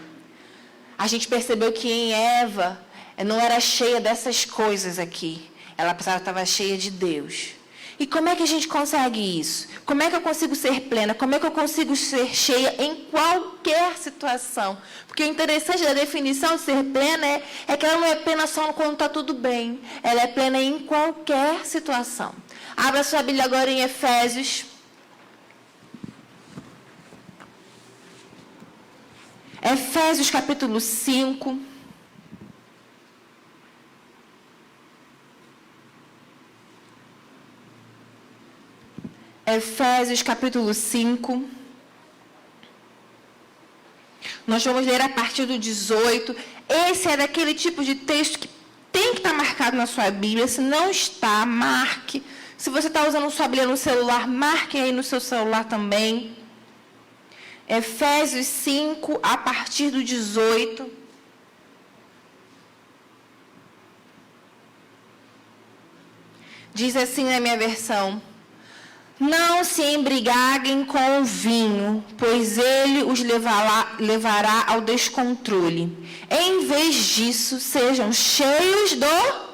A gente percebeu que em Eva não era cheia dessas coisas aqui. Ela estava cheia de Deus. E como é que a gente consegue isso? Como é que eu consigo ser plena? Como é que eu consigo ser cheia em qualquer situação? Porque o interessante da definição de ser plena é que ela não é plena só quando está tudo bem. Ela é plena em qualquer situação. Abra sua Bíblia agora em Efésios. Efésios capítulo 5. Efésios capítulo 5. Nós vamos ler a partir do 18. Esse é daquele tipo de texto que tem que estar marcado na sua Bíblia. Se não está, marque. Se você está usando sua Bíblia no celular, marque aí no seu celular também. Efésios 5, a partir do 18. Diz assim na minha versão: não se embriaguem com o vinho, pois ele os levará ao descontrole. Em vez disso, sejam cheios do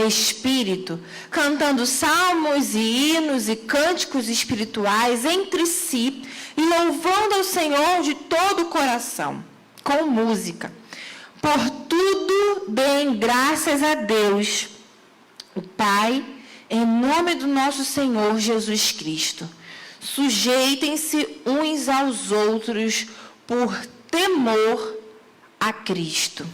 Espírito, cantando salmos e hinos e cânticos espirituais entre si e louvando ao Senhor de todo o coração, com música. Por tudo deem graças a Deus, o Pai, em nome do nosso Senhor Jesus Cristo. Sujeitem-se uns aos outros por temor a Cristo.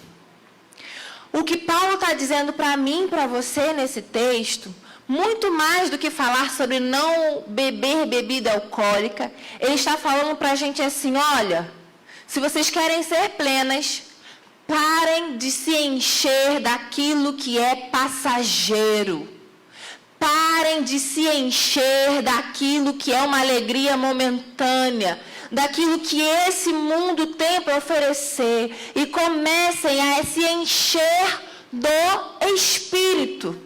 O que Paulo está dizendo para mim e para você nesse texto, muito mais do que falar sobre não beber bebida alcoólica, ele está falando para a gente assim: olha, se vocês querem ser plenas, parem de se encher daquilo que é passageiro. Parem de se encher daquilo que é uma alegria momentânea, daquilo que esse mundo tem para oferecer, e comecem a se encher do Espírito.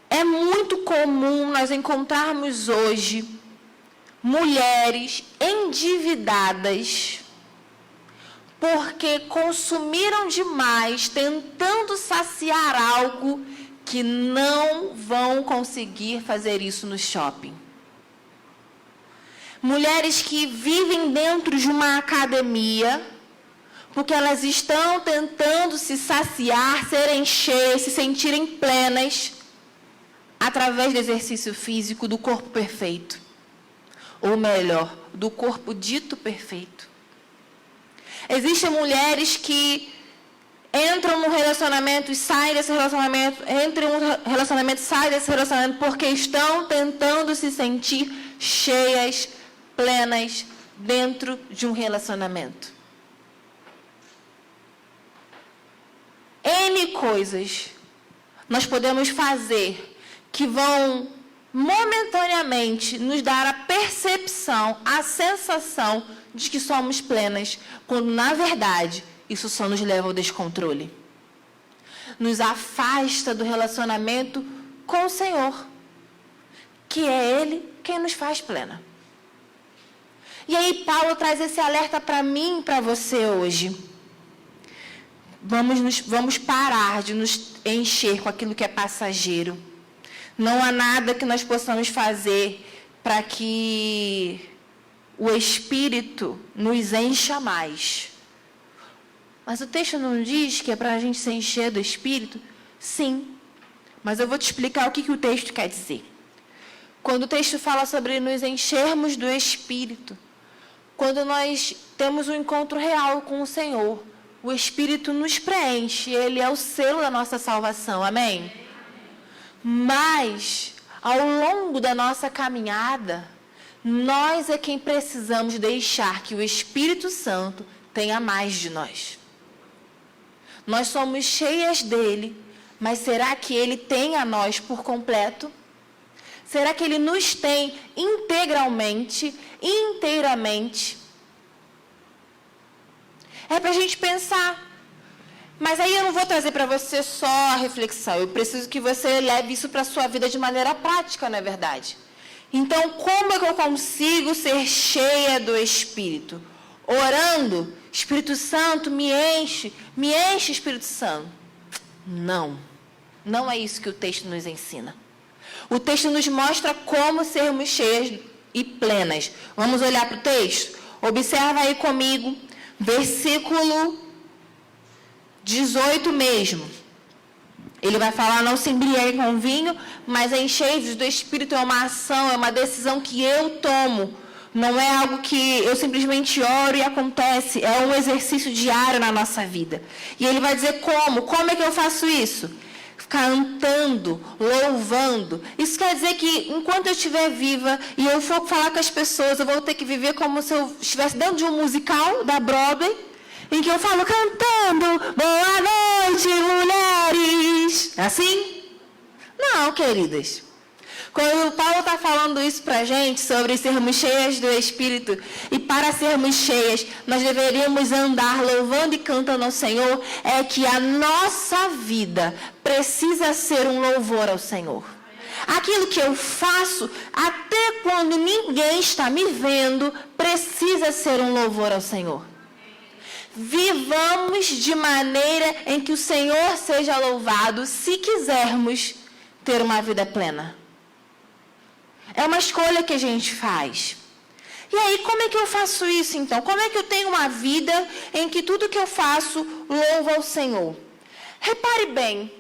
É muito comum nós encontrarmos hoje mulheres endividadas porque consumiram demais, tentando saciar algo que não vão conseguir fazer isso no shopping. Mulheres que vivem dentro de uma academia, porque elas estão tentando se saciar, serem cheias, se sentirem plenas, através do exercício físico do corpo perfeito. Ou melhor, do corpo dito perfeito. Existem mulheres que entram num relacionamento e saem desse relacionamento, entram num relacionamento e saem desse relacionamento porque estão tentando se sentir cheias, plenas, dentro de um relacionamento. N coisas nós podemos fazer que vão momentaneamente nos dar a percepção, a sensação de que somos plenas, quando na verdade isso só nos leva ao descontrole. Nos afasta do relacionamento com o Senhor, que é Ele quem nos faz plena. E aí Paulo traz esse alerta para mim e para você hoje. Vamos parar de nos encher com aquilo que é passageiro. Não há nada que nós possamos fazer para que o Espírito nos encha mais. Mas o texto não diz que é para a gente se encher do Espírito? Sim. Mas eu vou te explicar o que o texto quer dizer. Quando o texto fala sobre nos enchermos do Espírito, quando nós temos um encontro real com o Senhor, o Espírito nos preenche, Ele é o selo da nossa salvação, amém? Mas, ao longo da nossa caminhada, nós é quem precisamos deixar que o Espírito Santo tenha mais de nós. Nós somos cheias dele, mas será que ele tem a nós por completo? Será que ele nos tem integralmente, inteiramente? É para a gente pensar. Mas aí eu não vou trazer para você só a reflexão. Eu preciso que você leve isso para a sua vida de maneira prática, não é verdade? Então, como é que eu consigo ser cheia do Espírito? Orando, Espírito Santo, me enche, Espírito Santo. Não é isso que o texto nos ensina. O texto nos mostra como sermos cheias e plenas. Vamos olhar para o texto? Observa aí comigo, versículo 18 mesmo. Ele vai falar, não se embriaguem com vinho, mas enchei-vos do Espírito. É uma ação, é uma decisão que eu tomo. Não é algo que eu simplesmente oro e acontece. É um exercício diário na nossa vida. E ele vai dizer como. Como é que eu faço isso? Cantando, louvando. Isso quer dizer que enquanto eu estiver viva e eu for falar com as pessoas, eu vou ter que viver como se eu estivesse dentro de um musical da Broadway, em que eu falo cantando, boa noite, mulheres. É assim? Não, queridas. Quando o Paulo está falando isso para a gente, sobre sermos cheias do Espírito, e para sermos cheias, nós deveríamos andar louvando e cantando ao Senhor, é que a nossa vida precisa ser um louvor ao Senhor. Aquilo que eu faço, até quando ninguém está me vendo, precisa ser um louvor ao Senhor. Vivamos de maneira em que o Senhor seja louvado, se quisermos ter uma vida plena. É uma escolha que a gente faz. E aí, como é que eu faço isso, então? Como é que eu tenho uma vida em que tudo que eu faço louva ao Senhor? Repare bem,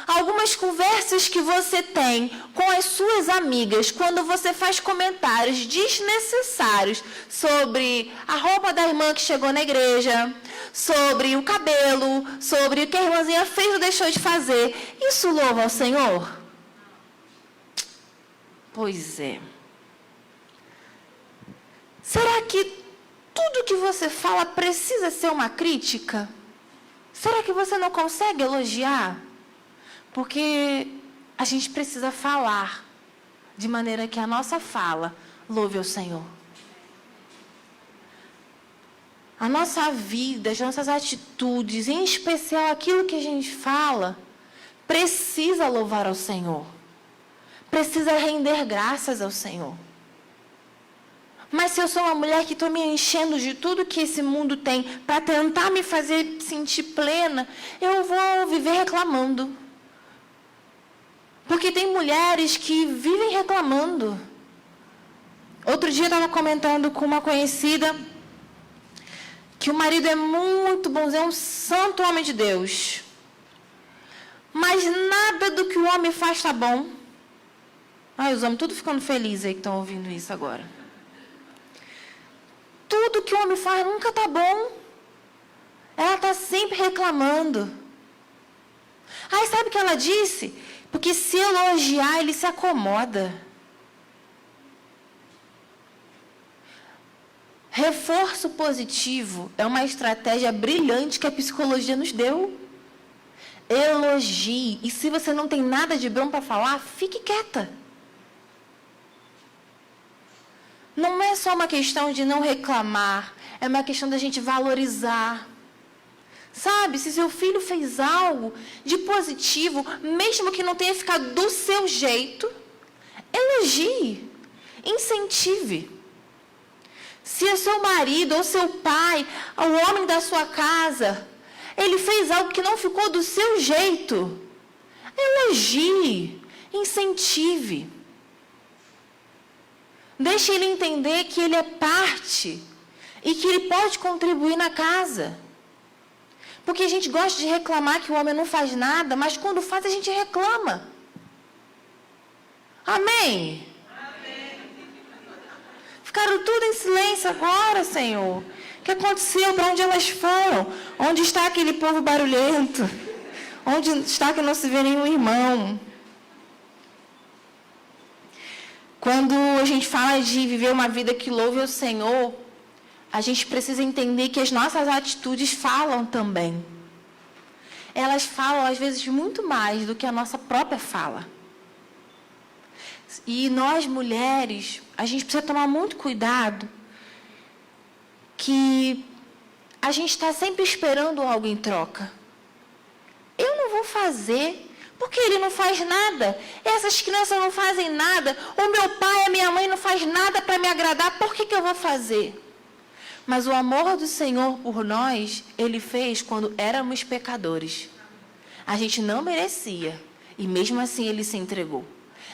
algumas conversas que você tem com as suas amigas, quando você faz comentários desnecessários sobre a roupa da irmã que chegou na igreja, sobre o cabelo, sobre o que a irmãzinha fez ou deixou de fazer, isso louva ao Senhor? Pois é. Será que tudo que você fala precisa ser uma crítica? Será que você não consegue elogiar? Porque a gente precisa falar de maneira que a nossa fala louve ao Senhor. A nossa vida, as nossas atitudes, em especial aquilo que a gente fala, precisa louvar ao Senhor. Precisa render graças ao Senhor. Mas se eu sou uma mulher que estou me enchendo de tudo que esse mundo tem para tentar me fazer sentir plena, eu vou viver reclamando. Porque tem mulheres que vivem reclamando. Outro dia eu estava comentando com uma conhecida que o marido é muito bonzinho, é um santo homem de Deus. Mas nada do que o homem faz está bom. Os homens tudo ficando felizes aí que estão ouvindo isso agora. Tudo que o homem faz nunca está bom. Ela está sempre reclamando. Aí sabe o que ela disse? Porque se elogiar, ele se acomoda. Reforço positivo é uma estratégia brilhante que a psicologia nos deu. Elogie. E se você não tem nada de bom para falar, fique quieta. Não é só uma questão de não reclamar, é uma questão da gente valorizar. Sabe, se seu filho fez algo de positivo, mesmo que não tenha ficado do seu jeito, elogie, incentive. Se é seu marido ou seu pai, o homem da sua casa, ele fez algo que não ficou do seu jeito, elogie, incentive. Deixe ele entender que ele é parte e que ele pode contribuir na casa. Porque a gente gosta de reclamar que o homem não faz nada, mas quando faz a gente reclama. Amém? Amém. Ficaram tudo em silêncio agora, Senhor. O que aconteceu? Para onde elas foram? Onde está aquele povo barulhento? Onde está que não se vê nenhum irmão? Quando a gente fala de viver uma vida que louve ao Senhor, a gente precisa entender que as nossas atitudes falam também. Elas falam, às vezes, muito mais do que a nossa própria fala. E nós, mulheres, a gente precisa tomar muito cuidado que a gente está sempre esperando algo em troca. Eu não vou fazer, porque ele não faz nada. Essas crianças não fazem nada. O meu pai, a minha mãe não faz nada para me agradar. Por que eu vou fazer? Mas o amor do Senhor por nós, Ele fez quando éramos pecadores. A gente não merecia. E mesmo assim Ele se entregou.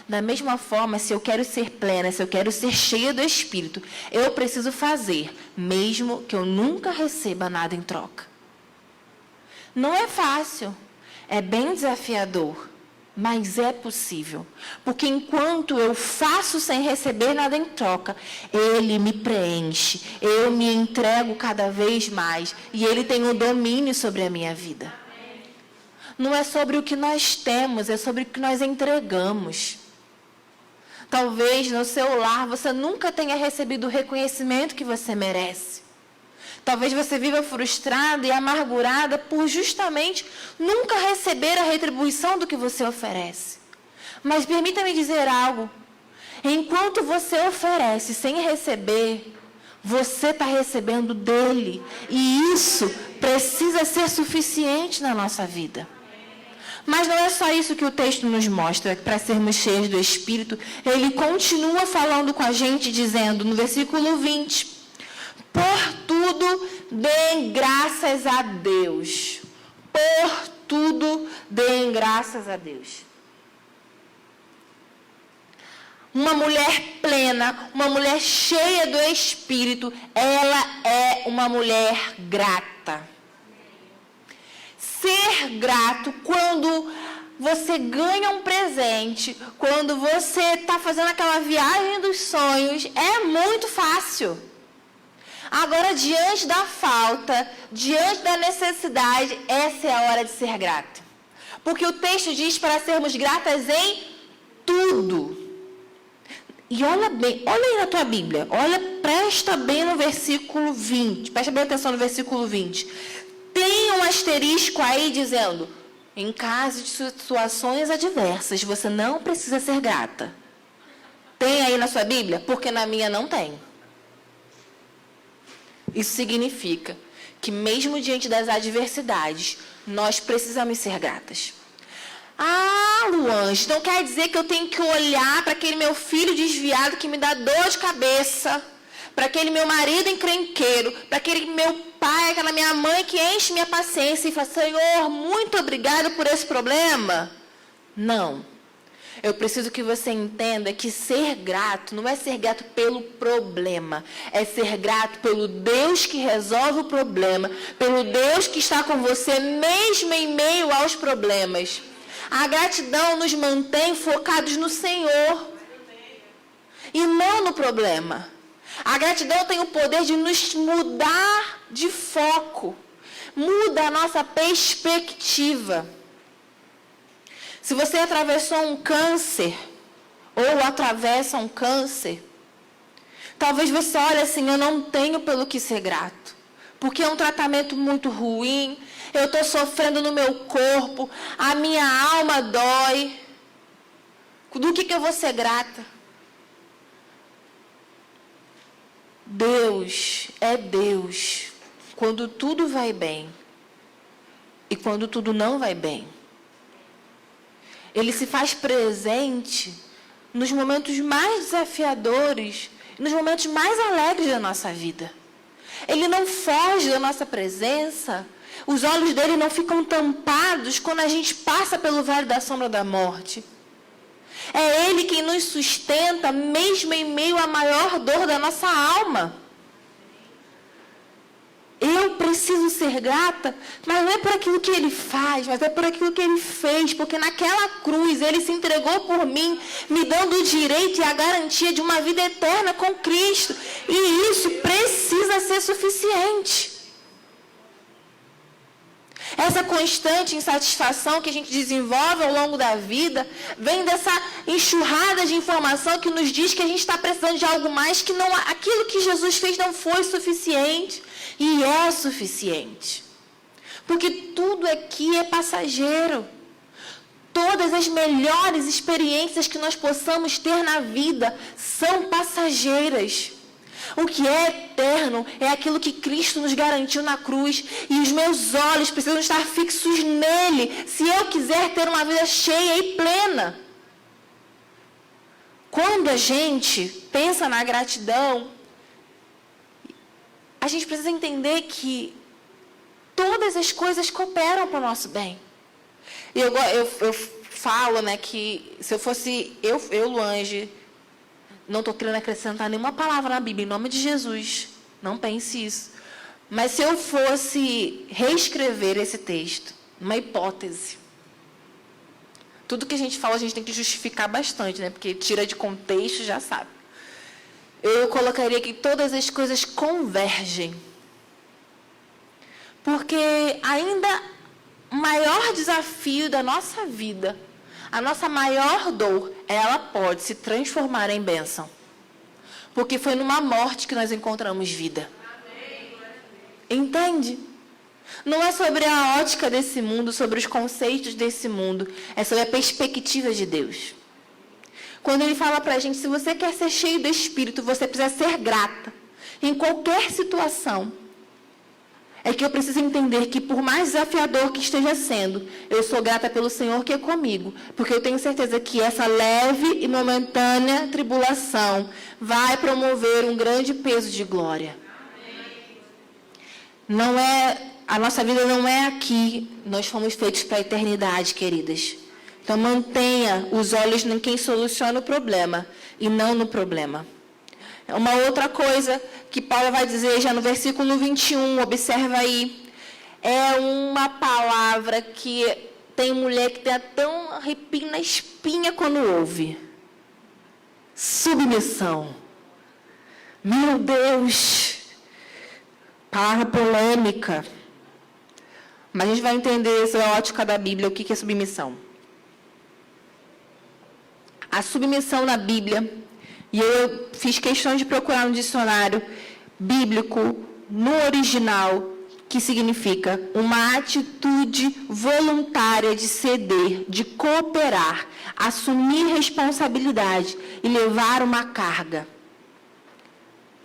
Da mesma forma, se eu quero ser plena, se eu quero ser cheia do Espírito, eu preciso fazer, mesmo que eu nunca receba nada em troca. Não é fácil. É bem desafiador. Mas é possível. Porque enquanto eu faço sem receber nada em troca, Ele me preenche. Eu me entrego cada vez mais. E Ele tem o domínio sobre a minha vida. Não é sobre o que nós temos, é sobre o que nós entregamos. Talvez no seu lar você nunca tenha recebido o reconhecimento que você merece. Talvez você viva frustrada e amargurada por justamente nunca receber a retribuição do que você oferece. Mas permita-me dizer algo. Enquanto você oferece sem receber, você está recebendo dele. E isso precisa ser suficiente na nossa vida. Mas não é só isso que o texto nos mostra, para sermos cheios do Espírito. Ele continua falando com a gente, dizendo no versículo 20... Por tudo, deem graças a Deus. Por tudo, deem graças a Deus. Uma mulher plena, uma mulher cheia do Espírito, ela é uma mulher grata. Ser grato quando você ganha um presente, quando você está fazendo aquela viagem dos sonhos, é muito fácil. Agora, diante da falta, diante da necessidade, essa é a hora de ser grata. Porque o texto diz para sermos gratas em tudo. E olha bem, olha aí na tua Bíblia, presta bem no versículo 20, presta bem atenção no versículo 20. Tem um asterisco aí dizendo, em caso de situações adversas, você não precisa ser grata. Tem aí na sua Bíblia? Porque na minha não tem. Isso significa que mesmo diante das adversidades, nós precisamos ser gratas. Ah, Luan, então quer dizer que eu tenho que olhar para aquele meu filho desviado que me dá dor de cabeça, para aquele meu marido encrenqueiro, para aquele meu pai, aquela minha mãe que enche minha paciência e fala, Senhor, muito obrigado por esse problema? Não. Eu preciso que você entenda que ser grato não é ser grato pelo problema. É ser grato pelo Deus que resolve o problema. Pelo Deus que está com você mesmo em meio aos problemas. A gratidão nos mantém focados no Senhor. E não no problema. A gratidão tem o poder de nos mudar de foco. Muda a nossa perspectiva. Se você atravessou um câncer, ou atravessa um câncer, talvez você olhe assim, eu não tenho pelo que ser grato. Porque é um tratamento muito ruim, eu estou sofrendo no meu corpo, a minha alma dói. Do que eu vou ser grata? Deus é Deus quando tudo vai bem e quando tudo não vai bem. Ele se faz presente nos momentos mais desafiadores, nos momentos mais alegres da nossa vida. Ele não foge da nossa presença. Os olhos dele não ficam tampados quando a gente passa pelo vale da sombra da morte. É ele quem nos sustenta, mesmo em meio à maior dor da nossa alma. Eu preciso ser grata, mas não é por aquilo que ele faz, mas é por aquilo que ele fez, porque naquela cruz ele se entregou por mim, me dando o direito e a garantia de uma vida eterna com Cristo. E isso precisa ser suficiente. Essa constante insatisfação que a gente desenvolve ao longo da vida vem dessa enxurrada de informação que nos diz que a gente está precisando de algo mais, que não, aquilo que Jesus fez não foi suficiente. E é suficiente. Porque tudo aqui é passageiro. Todas as melhores experiências que nós possamos ter na vida são passageiras. O que é eterno é aquilo que Cristo nos garantiu na cruz. E os meus olhos precisam estar fixos nele, se eu quiser ter uma vida cheia e plena. Quando a gente pensa na gratidão, a gente precisa entender que todas as coisas cooperam para o nosso bem. E eu falo, né, que se eu fosse eu Luange, não estou querendo acrescentar nenhuma palavra na Bíblia, em nome de Jesus. Não pense isso. Mas se eu fosse reescrever esse texto, uma hipótese, tudo que a gente fala, a gente tem que justificar bastante, né? Porque tira de contexto, já sabe. Eu colocaria que todas as coisas convergem. Porque ainda o maior desafio da nossa vida, a nossa maior dor, ela pode se transformar em bênção. Porque foi numa morte que nós encontramos vida. Entende? Não é sobre a ótica desse mundo, sobre os conceitos desse mundo. É sobre a perspectiva de Deus. Quando Ele fala para a gente, se você quer ser cheio do Espírito, você precisa ser grata. Em qualquer situação. É que eu preciso entender que por mais desafiador que esteja sendo, eu sou grata pelo Senhor que é comigo. Porque eu tenho certeza que essa leve e momentânea tribulação vai promover um grande peso de glória. Não é, a nossa vida não é aqui. Nós fomos feitos para a eternidade, queridas. Então mantenha os olhos em quem soluciona o problema e não no problema. Uma outra coisa que Paulo vai dizer já no versículo 21, observa aí. É uma palavra que tem mulher que tem até um arrepio na espinha quando ouve. Submissão. Meu Deus! Palavra polêmica. Mas a gente vai entender sobre a ótica da Bíblia, o que é submissão. A submissão na Bíblia, e eu fiz questão de procurar no dicionário bíblico, no original, que significa uma atitude voluntária de ceder, de cooperar, assumir responsabilidade e levar uma carga.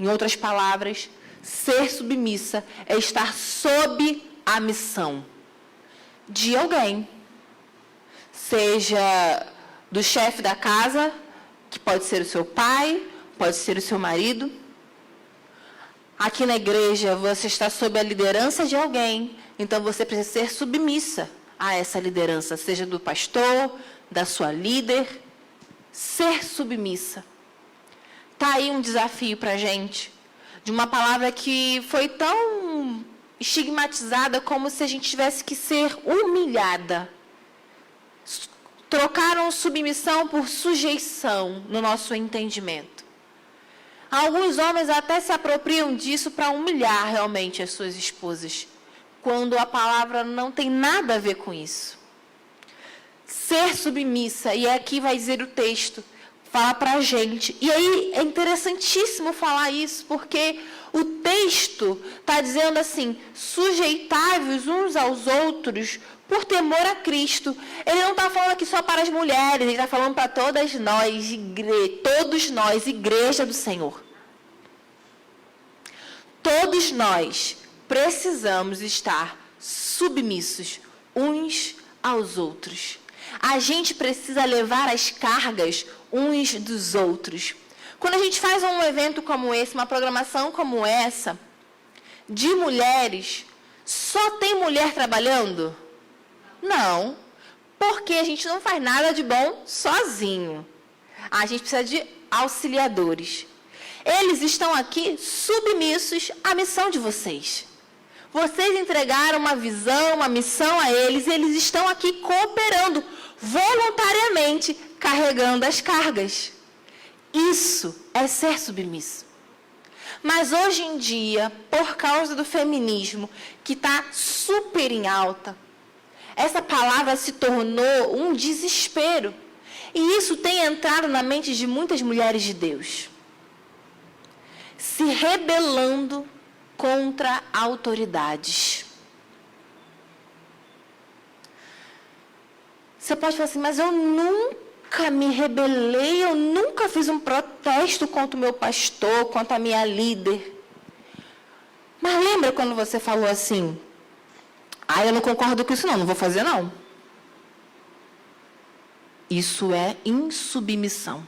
Em outras palavras, ser submissa é estar sob a missão de alguém, seja do chefe da casa, que pode ser o seu pai, pode ser o seu marido. Aqui na igreja, você está sob a liderança de alguém, então você precisa ser submissa a essa liderança, seja do pastor, da sua líder. ser submissa. Tá aí um desafio para a gente, de uma palavra que foi tão estigmatizada como se a gente tivesse que ser humilhada. Trocaram submissão por sujeição no nosso entendimento. Alguns homens até se apropriam disso para humilhar realmente as suas esposas, quando a palavra não tem nada a ver com isso. Ser submissa, e aqui vai dizer o texto, fala para a gente. E aí é interessantíssimo falar isso, porque o texto está dizendo assim, sujeitai-vos uns aos outros por temor a Cristo. Ele não está falando aqui só para as mulheres, ele está falando para todos nós, igreja do Senhor. Todos nós precisamos estar submissos uns aos outros. A gente precisa levar as cargas uns dos outros. Quando a gente faz um evento como esse, uma programação como essa, de mulheres, só tem mulher trabalhando? Não, porque a gente não faz nada de bom sozinho. A gente precisa de auxiliadores. Eles estão aqui submissos à missão de vocês. Vocês entregaram uma visão, uma missão a eles, e eles estão aqui cooperando voluntariamente, carregando as cargas. Isso é ser submisso. Mas hoje em dia, por causa do feminismo, que está super em alta, essa palavra se tornou um desespero. E isso tem entrado na mente de muitas mulheres de Deus, se rebelando contra autoridades. Você pode falar assim, mas eu nunca me rebelei, eu nunca fiz um protesto contra o meu pastor, contra a minha líder. Mas lembra quando você falou assim, eu não concordo com isso não vou fazer não. Isso é insubmissão.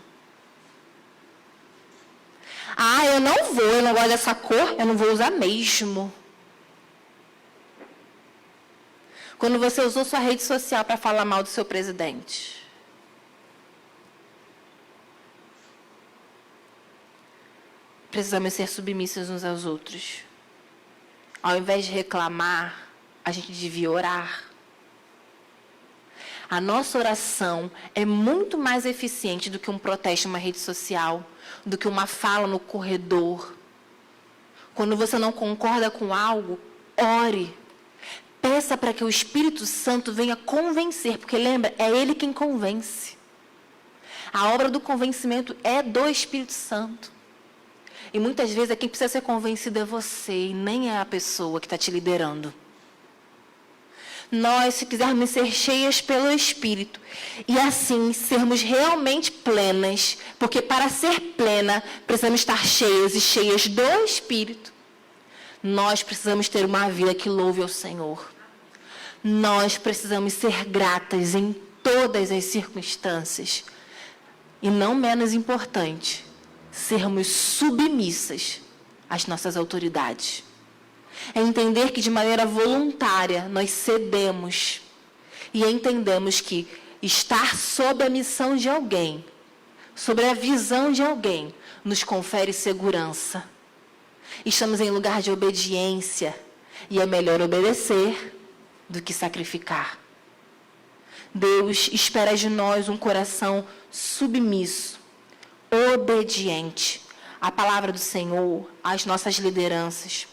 Eu não gosto dessa cor, eu não vou usar mesmo. Quando você usou sua rede social para falar mal do seu presidente. Precisamos ser submissos uns aos outros. Ao invés de reclamar, a gente devia orar. A nossa oração é muito mais eficiente do que um protesto em uma rede social, do que uma fala no corredor. Quando você não concorda com algo, ore. Peça para que o Espírito Santo venha convencer, porque lembra, é Ele quem convence. A obra do convencimento é do Espírito Santo. E muitas vezes quem precisa ser convencido é você, e nem é a pessoa que está te liderando. Nós, se quisermos ser cheias pelo Espírito, e assim sermos realmente plenas, porque para ser plena, precisamos estar cheias e cheias do Espírito, nós precisamos ter uma vida que louve ao Senhor. Nós precisamos ser gratas em todas as circunstâncias. E não menos importante, sermos submissas às nossas autoridades. É entender que de maneira voluntária nós cedemos e entendemos que estar sob a missão de alguém, sobre a visão de alguém, nos confere segurança. Estamos em lugar de obediência e é melhor obedecer do que sacrificar. Deus espera de nós um coração submisso, obediente à palavra do Senhor, às nossas lideranças.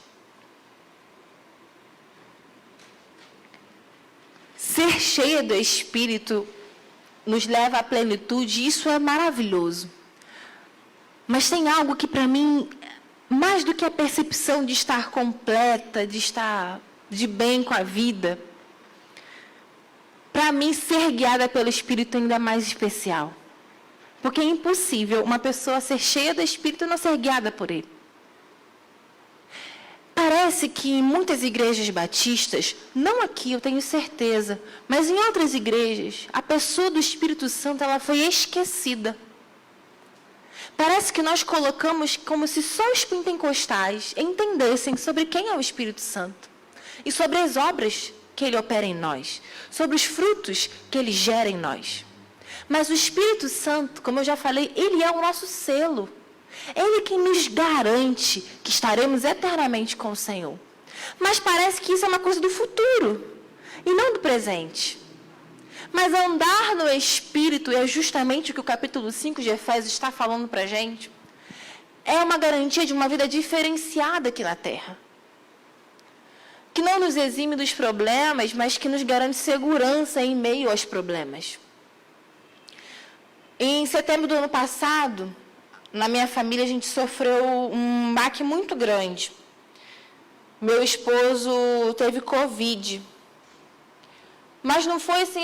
Ser cheia do Espírito nos leva à plenitude, e isso é maravilhoso. Mas tem algo que para mim, mais do que a percepção de estar completa, de estar de bem com a vida, para mim ser guiada pelo Espírito ainda é mais especial. Porque é impossível uma pessoa ser cheia do Espírito e não ser guiada por Ele. Parece que em muitas igrejas batistas, não aqui, eu tenho certeza, mas em outras igrejas, a pessoa do Espírito Santo ela foi esquecida. Parece que nós colocamos como se só os pentecostais entendessem sobre quem é o Espírito Santo e sobre as obras que Ele opera em nós, sobre os frutos que Ele gera em nós. Mas o Espírito Santo, como eu já falei, ele é o nosso selo. Ele que nos garante que estaremos eternamente com o Senhor. Mas parece que isso é uma coisa do futuro e não do presente. Mas andar no Espírito, é justamente o que o capítulo 5 de Efésios está falando para a gente, é uma garantia de uma vida diferenciada aqui na Terra. Que não nos exime dos problemas, mas que nos garante segurança em meio aos problemas. Em setembro do ano passado, na minha família, a gente sofreu um baque muito grande. Meu esposo teve Covid. Mas não foi assim,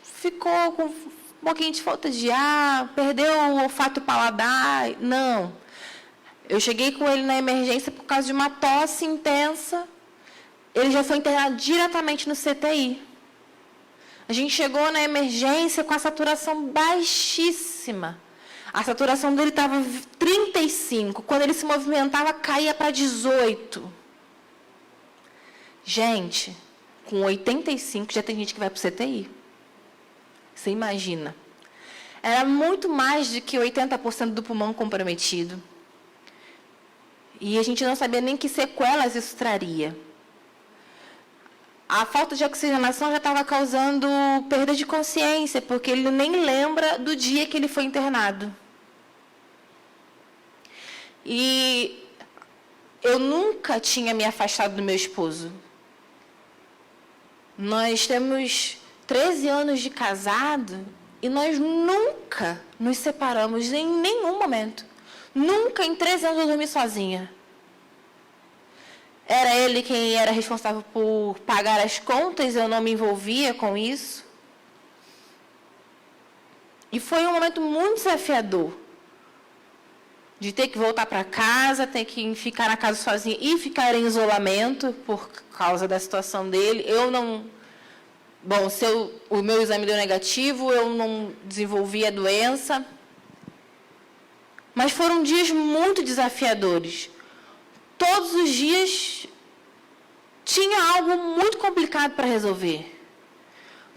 ficou com um pouquinho de falta de ar, perdeu o olfato paladar. Não. Eu cheguei com ele na emergência por causa de uma tosse intensa. Ele já foi internado diretamente no CTI. A gente chegou na emergência com a saturação baixíssima. A saturação dele estava 35. Quando ele se movimentava, caía para 18. Gente, com 85 já tem gente que vai para o CTI. Você imagina. Era muito mais do que 80% do pulmão comprometido. E a gente não sabia nem que sequelas isso traria. A falta de oxigenação já estava causando perda de consciência, porque ele nem lembra do dia que ele foi internado. E eu nunca tinha me afastado do meu esposo. Nós temos 13 anos de casado e nós nunca nos separamos em nenhum momento. Nunca em 13 anos eu dormi sozinha. Era ele quem era responsável por pagar as contas, eu não me envolvia com isso. E foi um momento muito desafiador. De ter que voltar para casa, ter que ficar na casa sozinha e ficar em isolamento por causa da situação dele. Eu não... Bom, o meu exame deu negativo, eu não desenvolvi a doença. Mas foram dias muito desafiadores. Todos os dias tinha algo muito complicado para resolver.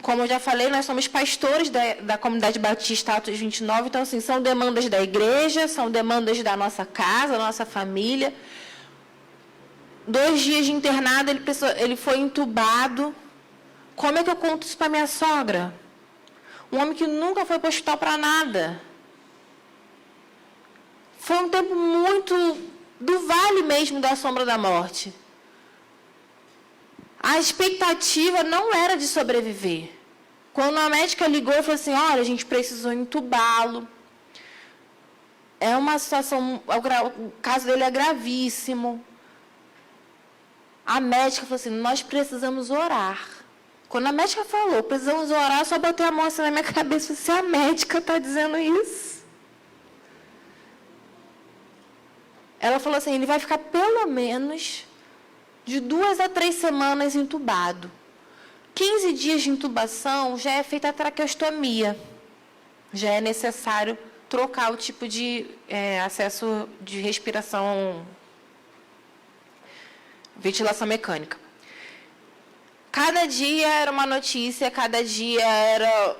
Como eu já falei, nós somos pastores da Comunidade Batista Atos 29, então, assim, são demandas da igreja, são demandas da nossa casa, da nossa família. 2 dias de internado, ele foi entubado. Como é que eu conto isso para minha sogra? Um homem que nunca foi para o hospital para nada. Foi um tempo muito do vale mesmo da sombra da morte. A expectativa não era de sobreviver. Quando a médica ligou e falou assim, olha, a gente precisou entubá-lo. É uma situação, o caso dele é gravíssimo. A médica falou assim, nós precisamos orar. Quando a médica falou, precisamos orar, eu só botei a mão assim na minha cabeça, se a médica está dizendo isso. Ela falou assim, ele vai ficar pelo menos de 2 a 3 semanas entubado. 15 dias de intubação já é feita a traqueostomia. Já é necessário trocar o tipo de acesso de respiração, ventilação mecânica. Cada dia era uma notícia, cada dia era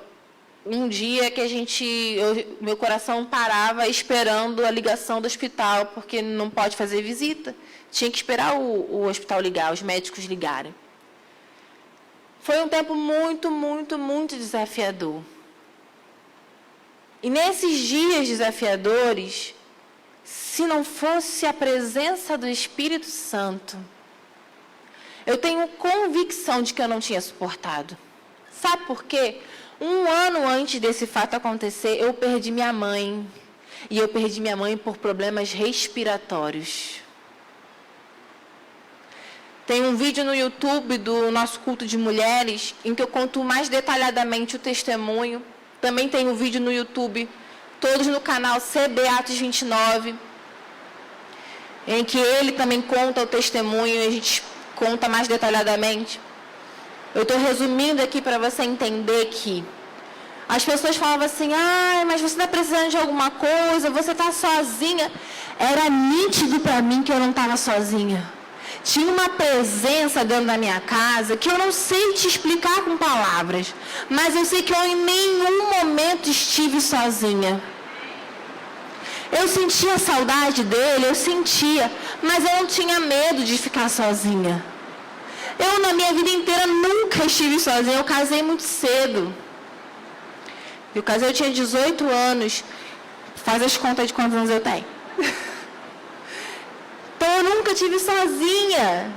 um dia que meu coração parava esperando a ligação do hospital, porque não pode fazer visita. Tinha que esperar o hospital ligar, os médicos ligarem. Foi um tempo muito, muito, muito desafiador. E nesses dias desafiadores, se não fosse a presença do Espírito Santo, eu tenho convicção de que eu não tinha suportado. Sabe por quê? 1 ano antes desse fato acontecer, eu perdi minha mãe. E eu perdi minha mãe por problemas respiratórios. Tem um vídeo no YouTube do nosso culto de mulheres, em que eu conto mais detalhadamente o testemunho. Também tem um vídeo no YouTube, todos no canal CB Atos 29, em que ele também conta o testemunho e a gente conta mais detalhadamente. Eu estou resumindo aqui para você entender que as pessoas falavam assim, mas você está precisando de alguma coisa, você está sozinha. Era nítido para mim que eu não estava sozinha. Tinha uma presença dentro da minha casa que eu não sei te explicar com palavras, mas eu sei que eu em nenhum momento estive sozinha. Eu sentia saudade dele, eu sentia, mas eu não tinha medo de ficar sozinha. Eu, na minha vida inteira, nunca estive sozinha. Eu casei muito cedo. Eu casei, eu tinha 18 anos. Faz as contas de quantos anos eu tenho. Então, eu nunca estive sozinha.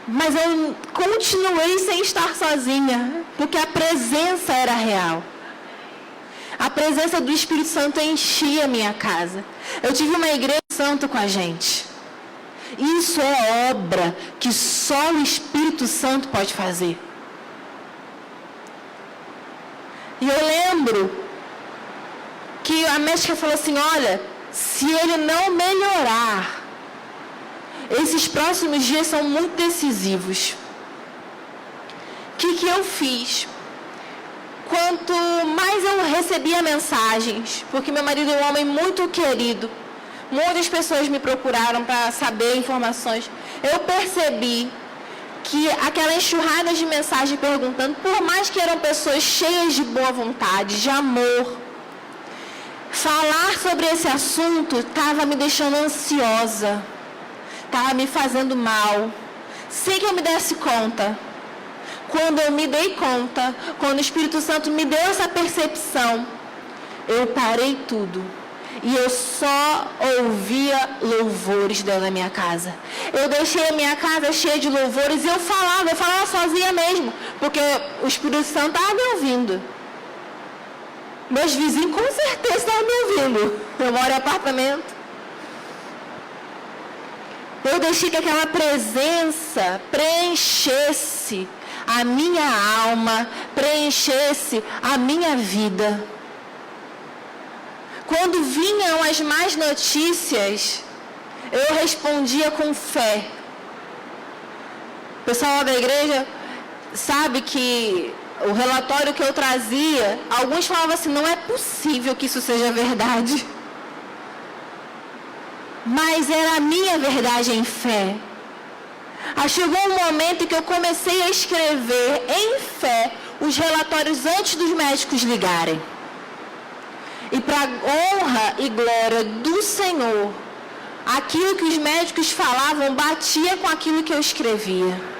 Mas eu continuei sem estar sozinha, porque a presença era real. A presença do Espírito Santo enchia a minha casa. Eu tive uma igreja santa com a gente. Isso é obra que só o Espírito Santo pode fazer. E eu lembro que a médica falou assim, olha, se ele não melhorar, esses próximos dias são muito decisivos. O que eu fiz? Quanto mais eu recebia mensagens, porque meu marido é um homem muito querido, muitas pessoas me procuraram para saber informações, eu percebi que aquela enxurrada de mensagens perguntando, por mais que eram pessoas cheias de boa vontade, de amor, falar sobre esse assunto estava me deixando ansiosa, estava me fazendo mal, sem que eu me desse conta. Quando eu me dei conta, quando o Espírito Santo me deu essa percepção, eu parei tudo. E eu só ouvia louvores dentro da minha casa. Eu deixei a minha casa cheia de louvores e eu falava sozinha mesmo, porque o Espírito Santo estava me ouvindo. Meus vizinhos com certeza estavam me ouvindo. Eu moro em apartamento. Eu deixei que aquela presença preenchesse a minha alma, preenchesse a minha vida. Quando vinham as más notícias, eu respondia com fé. O pessoal da igreja sabe que o relatório que eu trazia, alguns falavam assim, não é possível que isso seja verdade. Mas era a minha verdade em fé. Chegou um momento em que eu comecei a escrever em fé os relatórios antes dos médicos ligarem. E para honra e glória do Senhor, aquilo que os médicos falavam batia com aquilo que eu escrevia.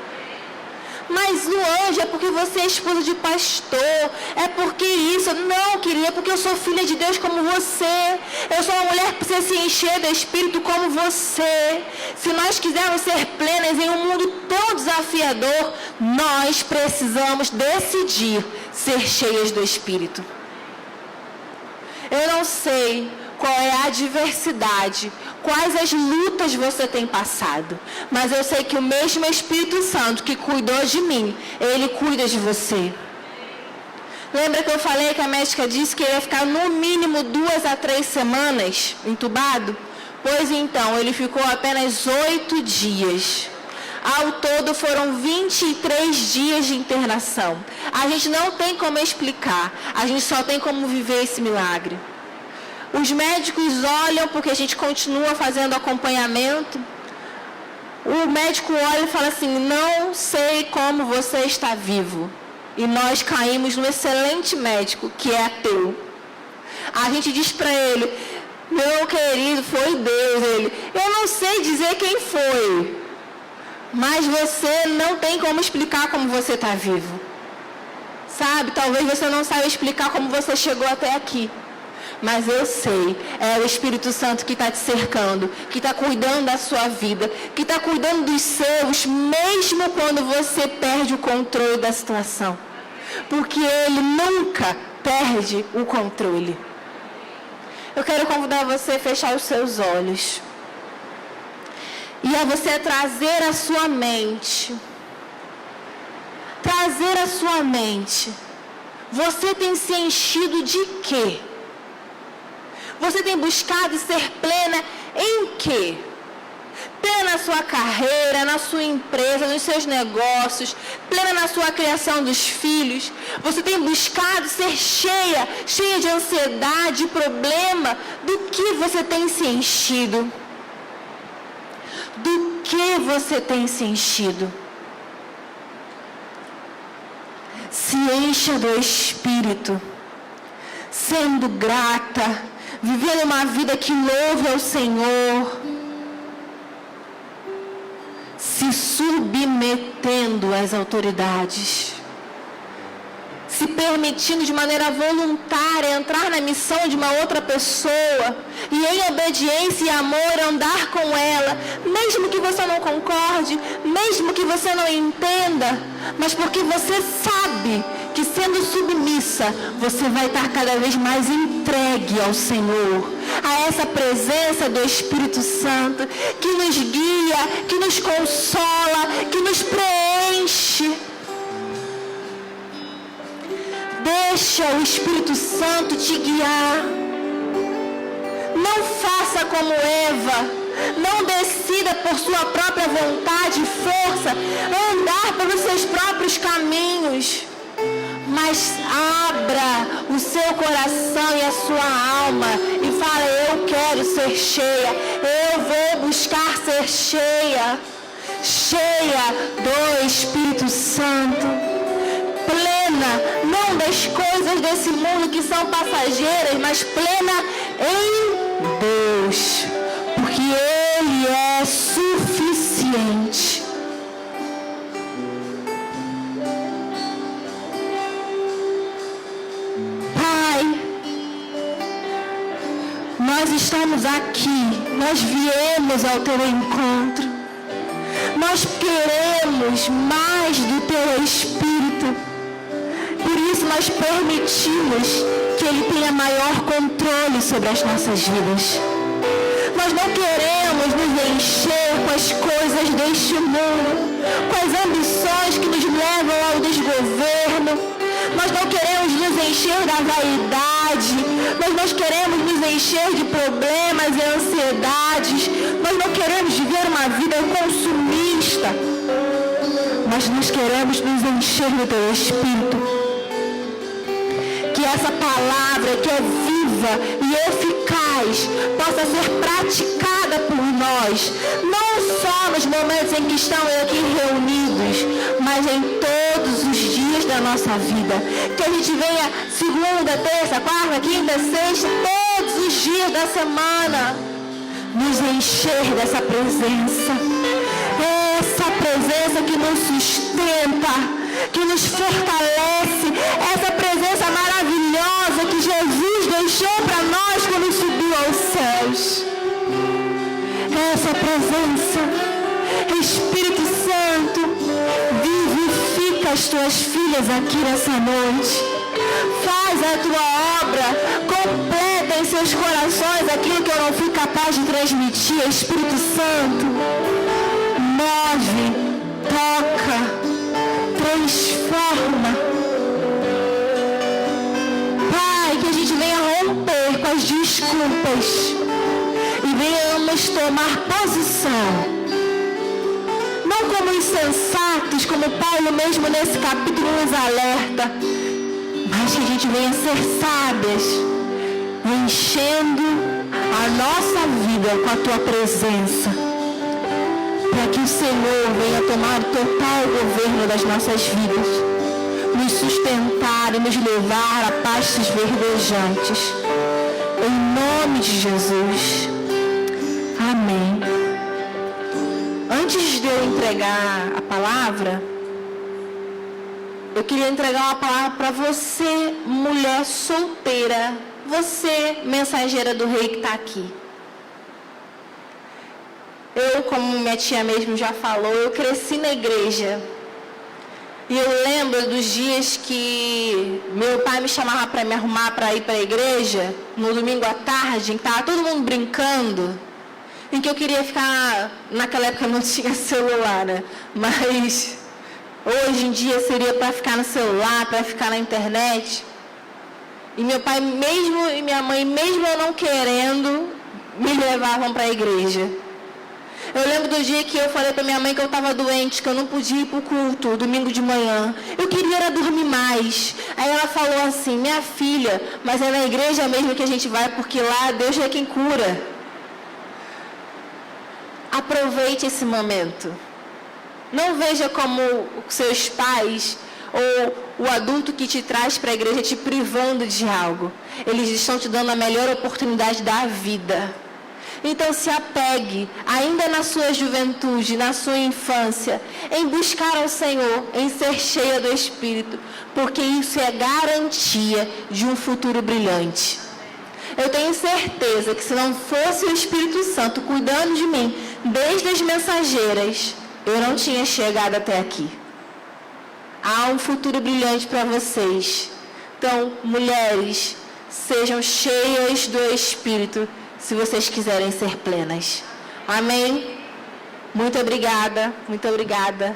Mas Luange, é porque você é esposa de pastor, é porque isso. Não, querida, é porque eu sou filha de Deus como você. Eu sou uma mulher que precisa se encher do Espírito como você. Se nós quisermos ser plenas em um mundo tão desafiador, nós precisamos decidir ser cheias do Espírito. Eu não sei qual é a adversidade, quais as lutas você tem passado, mas eu sei que o mesmo Espírito Santo que cuidou de mim, Ele cuida de você. Lembra que eu falei que a médica disse que ele ia ficar no mínimo 2 a 3 semanas entubado? Pois então, ele ficou apenas 8 dias. Ao todo foram 23 dias de internação. A gente não tem como explicar, a gente só tem como viver esse milagre. Os médicos olham porque a gente continua fazendo acompanhamento. O médico olha e fala assim, não sei como você está vivo. E nós caímos no excelente médico, que é ateu. A gente diz para ele, meu querido, foi Deus. Ele, eu não sei dizer quem foi, mas você não tem como explicar como você está vivo. Sabe, talvez você não saiba explicar como você chegou até aqui. Mas eu sei, é o Espírito Santo que está te cercando, que está cuidando da sua vida, que está cuidando dos seus, mesmo quando você perde o controle da situação. Porque Ele nunca perde o controle. Eu quero convidar você a fechar os seus olhos. E a você trazer a sua mente. Trazer a sua mente. Você tem se enchido de quê? Você tem buscado ser plena em quê? Plena na sua carreira, na sua empresa, nos seus negócios, plena na sua criação dos filhos. Você tem buscado ser cheia de ansiedade, problema. Do que você tem se enchido? que você tem se enchido? Se encha do Espírito, sendo grata, vivendo uma vida que louve ao Senhor, se submetendo às autoridades, se permitindo de maneira voluntária entrar na missão de uma outra pessoa e em obediência e amor andar com ela, mesmo que você não concorde, mesmo que você não entenda, mas porque você sabe que sendo submissa, você vai estar cada vez mais entregue ao Senhor, a essa presença do Espírito Santo, que nos guia, que nos consola, que nos preenche. Deixa o Espírito Santo te guiar. Não faça como Eva. Não decida por sua própria vontade e força andar pelos seus próprios caminhos. Mas abra o seu coração e a sua alma e fala: eu quero ser cheia. Eu vou buscar ser cheia. Cheia do Espírito Santo. Plena, não das coisas desse mundo que são passageiras, mas plena em Deus, porque Ele é suficiente. Pai, nós estamos aqui, nós viemos ao Teu encontro, nós queremos mais do Teu Espírito. Por isso nós permitimos que Ele tenha maior controle sobre as nossas vidas. Nós não queremos nos encher com as coisas deste mundo, com as ambições que nos levam ao desgoverno. Nós não queremos nos encher da vaidade. Nós não queremos nos encher de problemas e ansiedades. Nós não queremos viver uma vida consumista. Mas nós queremos nos encher do Teu Espírito. Que essa palavra que é viva e eficaz possa ser praticada por nós, não só nos momentos em que estamos aqui reunidos, mas em todos os dias da nossa vida. Que a gente venha segunda, terça, quarta, quinta, sexta, todos os dias da semana, nos encher dessa presença. Essa presença que nos sustenta, que nos fortalece, essa presença maravilhosa que Jesus deixou para nós quando subiu aos céus. Essa presença, Espírito Santo, vivifica as Tuas filhas aqui nessa noite. Faz a Tua obra, completa em seus corações aquilo que eu não fui capaz de transmitir. Espírito Santo, move, toca, transforma. Pai, que a gente venha romper com as desculpas e venhamos tomar posição, não como insensatos, como Paulo mesmo nesse capítulo nos alerta, mas que a gente venha ser sábias, enchendo a nossa vida com a Tua presença, para que o Senhor venha tomar total governo das nossas vidas, nos sustentar e nos levar a pastos verdejantes. Em nome de Jesus. Amém. Antes de eu entregar a palavra, eu queria entregar uma palavra para você, mulher solteira, você, mensageira do Rei que está aqui. Eu, como minha tia mesmo já falou, eu cresci na igreja. E eu lembro dos dias que meu pai me chamava para me arrumar para ir para a igreja, no domingo à tarde, em que estava todo mundo brincando, em que eu queria ficar, naquela época não tinha celular, né? Mas hoje em dia seria para ficar no celular, para ficar na internet. E meu pai mesmo e minha mãe, mesmo eu não querendo, me levavam para a igreja. Eu lembro do dia que eu falei para minha mãe que eu estava doente, que eu não podia ir para o culto, domingo de manhã. Eu queria era dormir mais. Aí ela falou assim: minha filha, mas é na igreja mesmo que a gente vai, porque lá Deus é quem cura. A Aproveite esse momento. Não veja como os seus pais ou o adulto que te traz para a igreja te privando de algo. Eles estão te dando a melhor oportunidade da vida. Então se apegue, ainda na sua juventude, na sua infância, em buscar ao Senhor, em ser cheia do Espírito, porque isso é garantia de um futuro brilhante. Eu tenho certeza que se não fosse o Espírito Santo cuidando de mim, desde as mensageiras, eu não tinha chegado até aqui. Há um futuro brilhante para vocês. Então, mulheres, sejam cheias do Espírito, se vocês quiserem ser plenas. Amém? Muito obrigada, muito obrigada.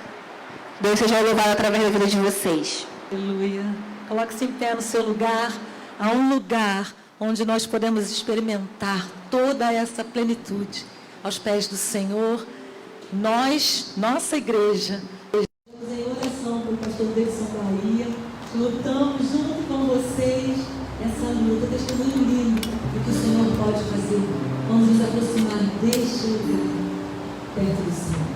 Deus seja louvado através da vida de vocês. Aleluia. Coloque-se em pé no seu lugar. Há um lugar onde nós podemos experimentar toda essa plenitude. Aos pés do Senhor, nós, nossa igreja, estamos em oração para o pastor Davidson Bahia. Lutamos junto com vocês essa luta, testemunho lindo do que o Senhor pode fazer. Vamos nos aproximar deste lugar, perto do Senhor.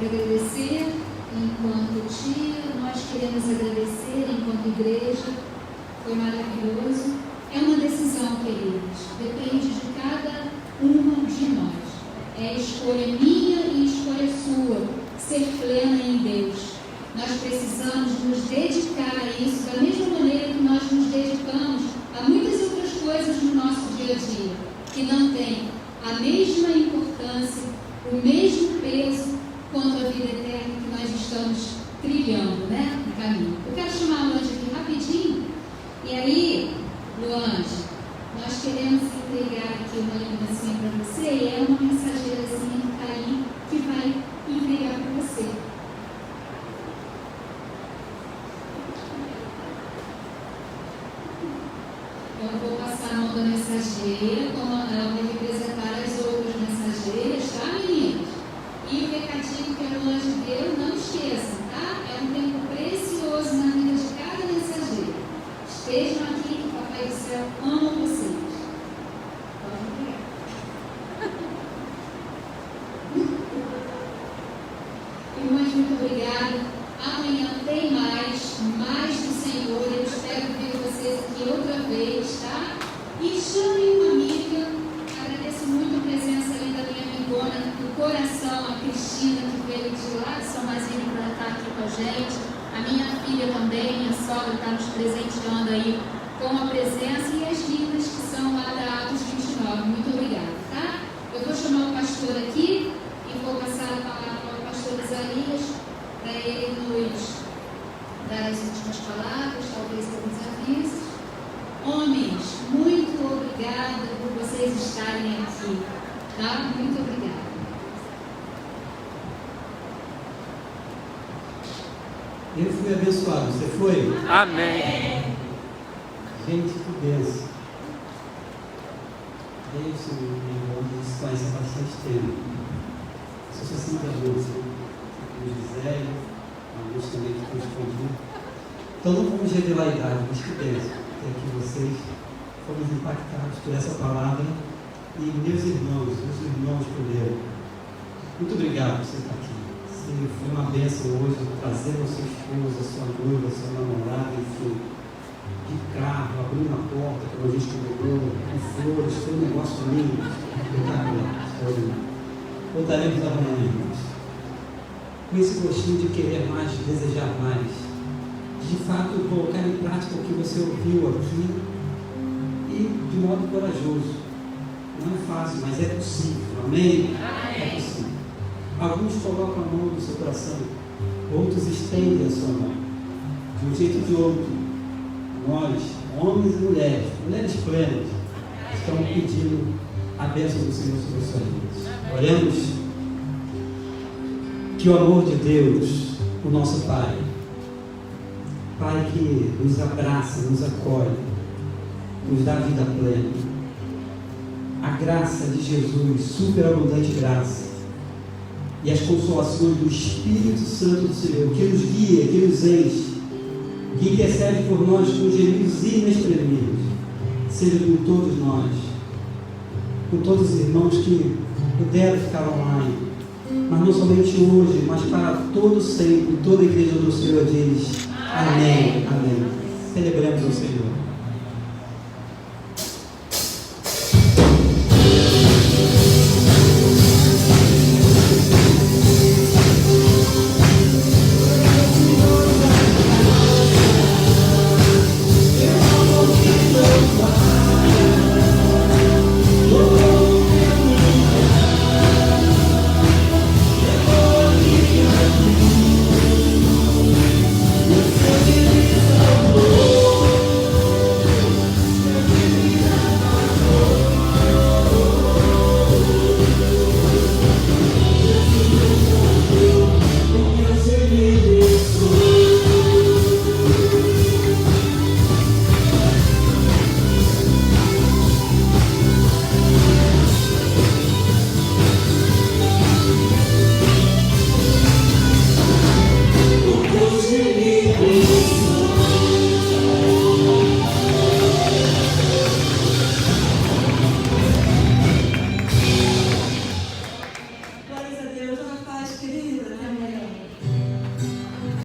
quero agradecer enquanto tia, nós queremos agradecer enquanto igreja. Foi maravilhoso. É uma decisão, queridos. Depende de cada uma de nós. É escolha minha e escolha sua ser plena em Deus. Nós precisamos nos dedicar a isso da mesma maneira que nós nos dedicamos a muitas outras coisas no nosso dia a dia, que não tem a mesma importância, o mesmo peso quanto a vida eterna que nós estamos trilhando, né, no caminho. Eu quero chamar a Luange aqui rapidinho. E aí, Luange, nós queremos entregar aqui uma lembrancinha para você, e é uma mensageirazinha que está aí, que vai entregar para você. Eu vou passar a mão da mensageira, como ela vai representar as outras mensageiras, tá, meninas? E o recadinho que a Luange deu, não esqueçam, tá? É um tempo precioso na vida de cada mensageira. Estejam aqui, que o Papai do Céu ama vocês. Pode pegar. Irmãs, muito obrigada. Amanhã tem mais do Senhor. Eu espero ver vocês aqui outra vez, tá? E chamem uma amiga. Agradeço muito a presença ali da minha amigona do coração, a Cristina, que veio de lá de São Basílio para estar aqui com a gente. A minha filha também, minha sogra, está nos presenteando aí com a presença, e as lindas que são lá da Atos 29. Muito obrigada, tá? Eu vou chamar o pastor aqui e vou passar a palavra ao pastor Isaías para ele nos dar as últimas palavras, talvez alguns avisos. Homens, muito obrigada por vocês estarem aqui, tá? Muito obrigada. Eu fui abençoado, você foi? Amém. Gente, que bênção. Deus, meu irmão, a gente se conhece há bastante tempo. Sou só 5 anos, o José, alguns também que estão escondidos. Então não vamos revelar a idade, mas que bênção ter aqui vocês. Fomos impactados por essa palavra. E meus irmãos puderam. Muito obrigado por você estar aqui. Sim, foi uma bênção hoje trazer o seu esposo, a sua noiva, a sua namorada, enfim, de carro, abrindo a porta, como a gente combinou, com flores, foi um negócio lindo, espetacular. Voltaremos amanhã, irmãos. Com esse gostinho de querer mais, de desejar mais, de fato colocar em prática o que você ouviu aqui e de modo corajoso. Não é fácil, mas é possível, amém? É possível. Alguns colocam a mão no seu coração, outros estendem a sua mão, de um jeito ou de outro. Nós, homens e mulheres plenas, estamos pedindo a bênção do Senhor sobre as suas vidas. Oremos que o amor de Deus, o nosso Pai que nos abraça, nos acolhe, nos dá vida plena, a graça de Jesus, superabundante graça, e as consolações do Espírito Santo do Senhor, que nos guia, que nos enche, que intercede por nós com gemidos inexprimíveis, seja com todos nós, com todos os irmãos que puderam ficar online, mas não somente hoje, mas para todo sempre, toda a igreja do Senhor diz amém, amém. Celebremos o Senhor.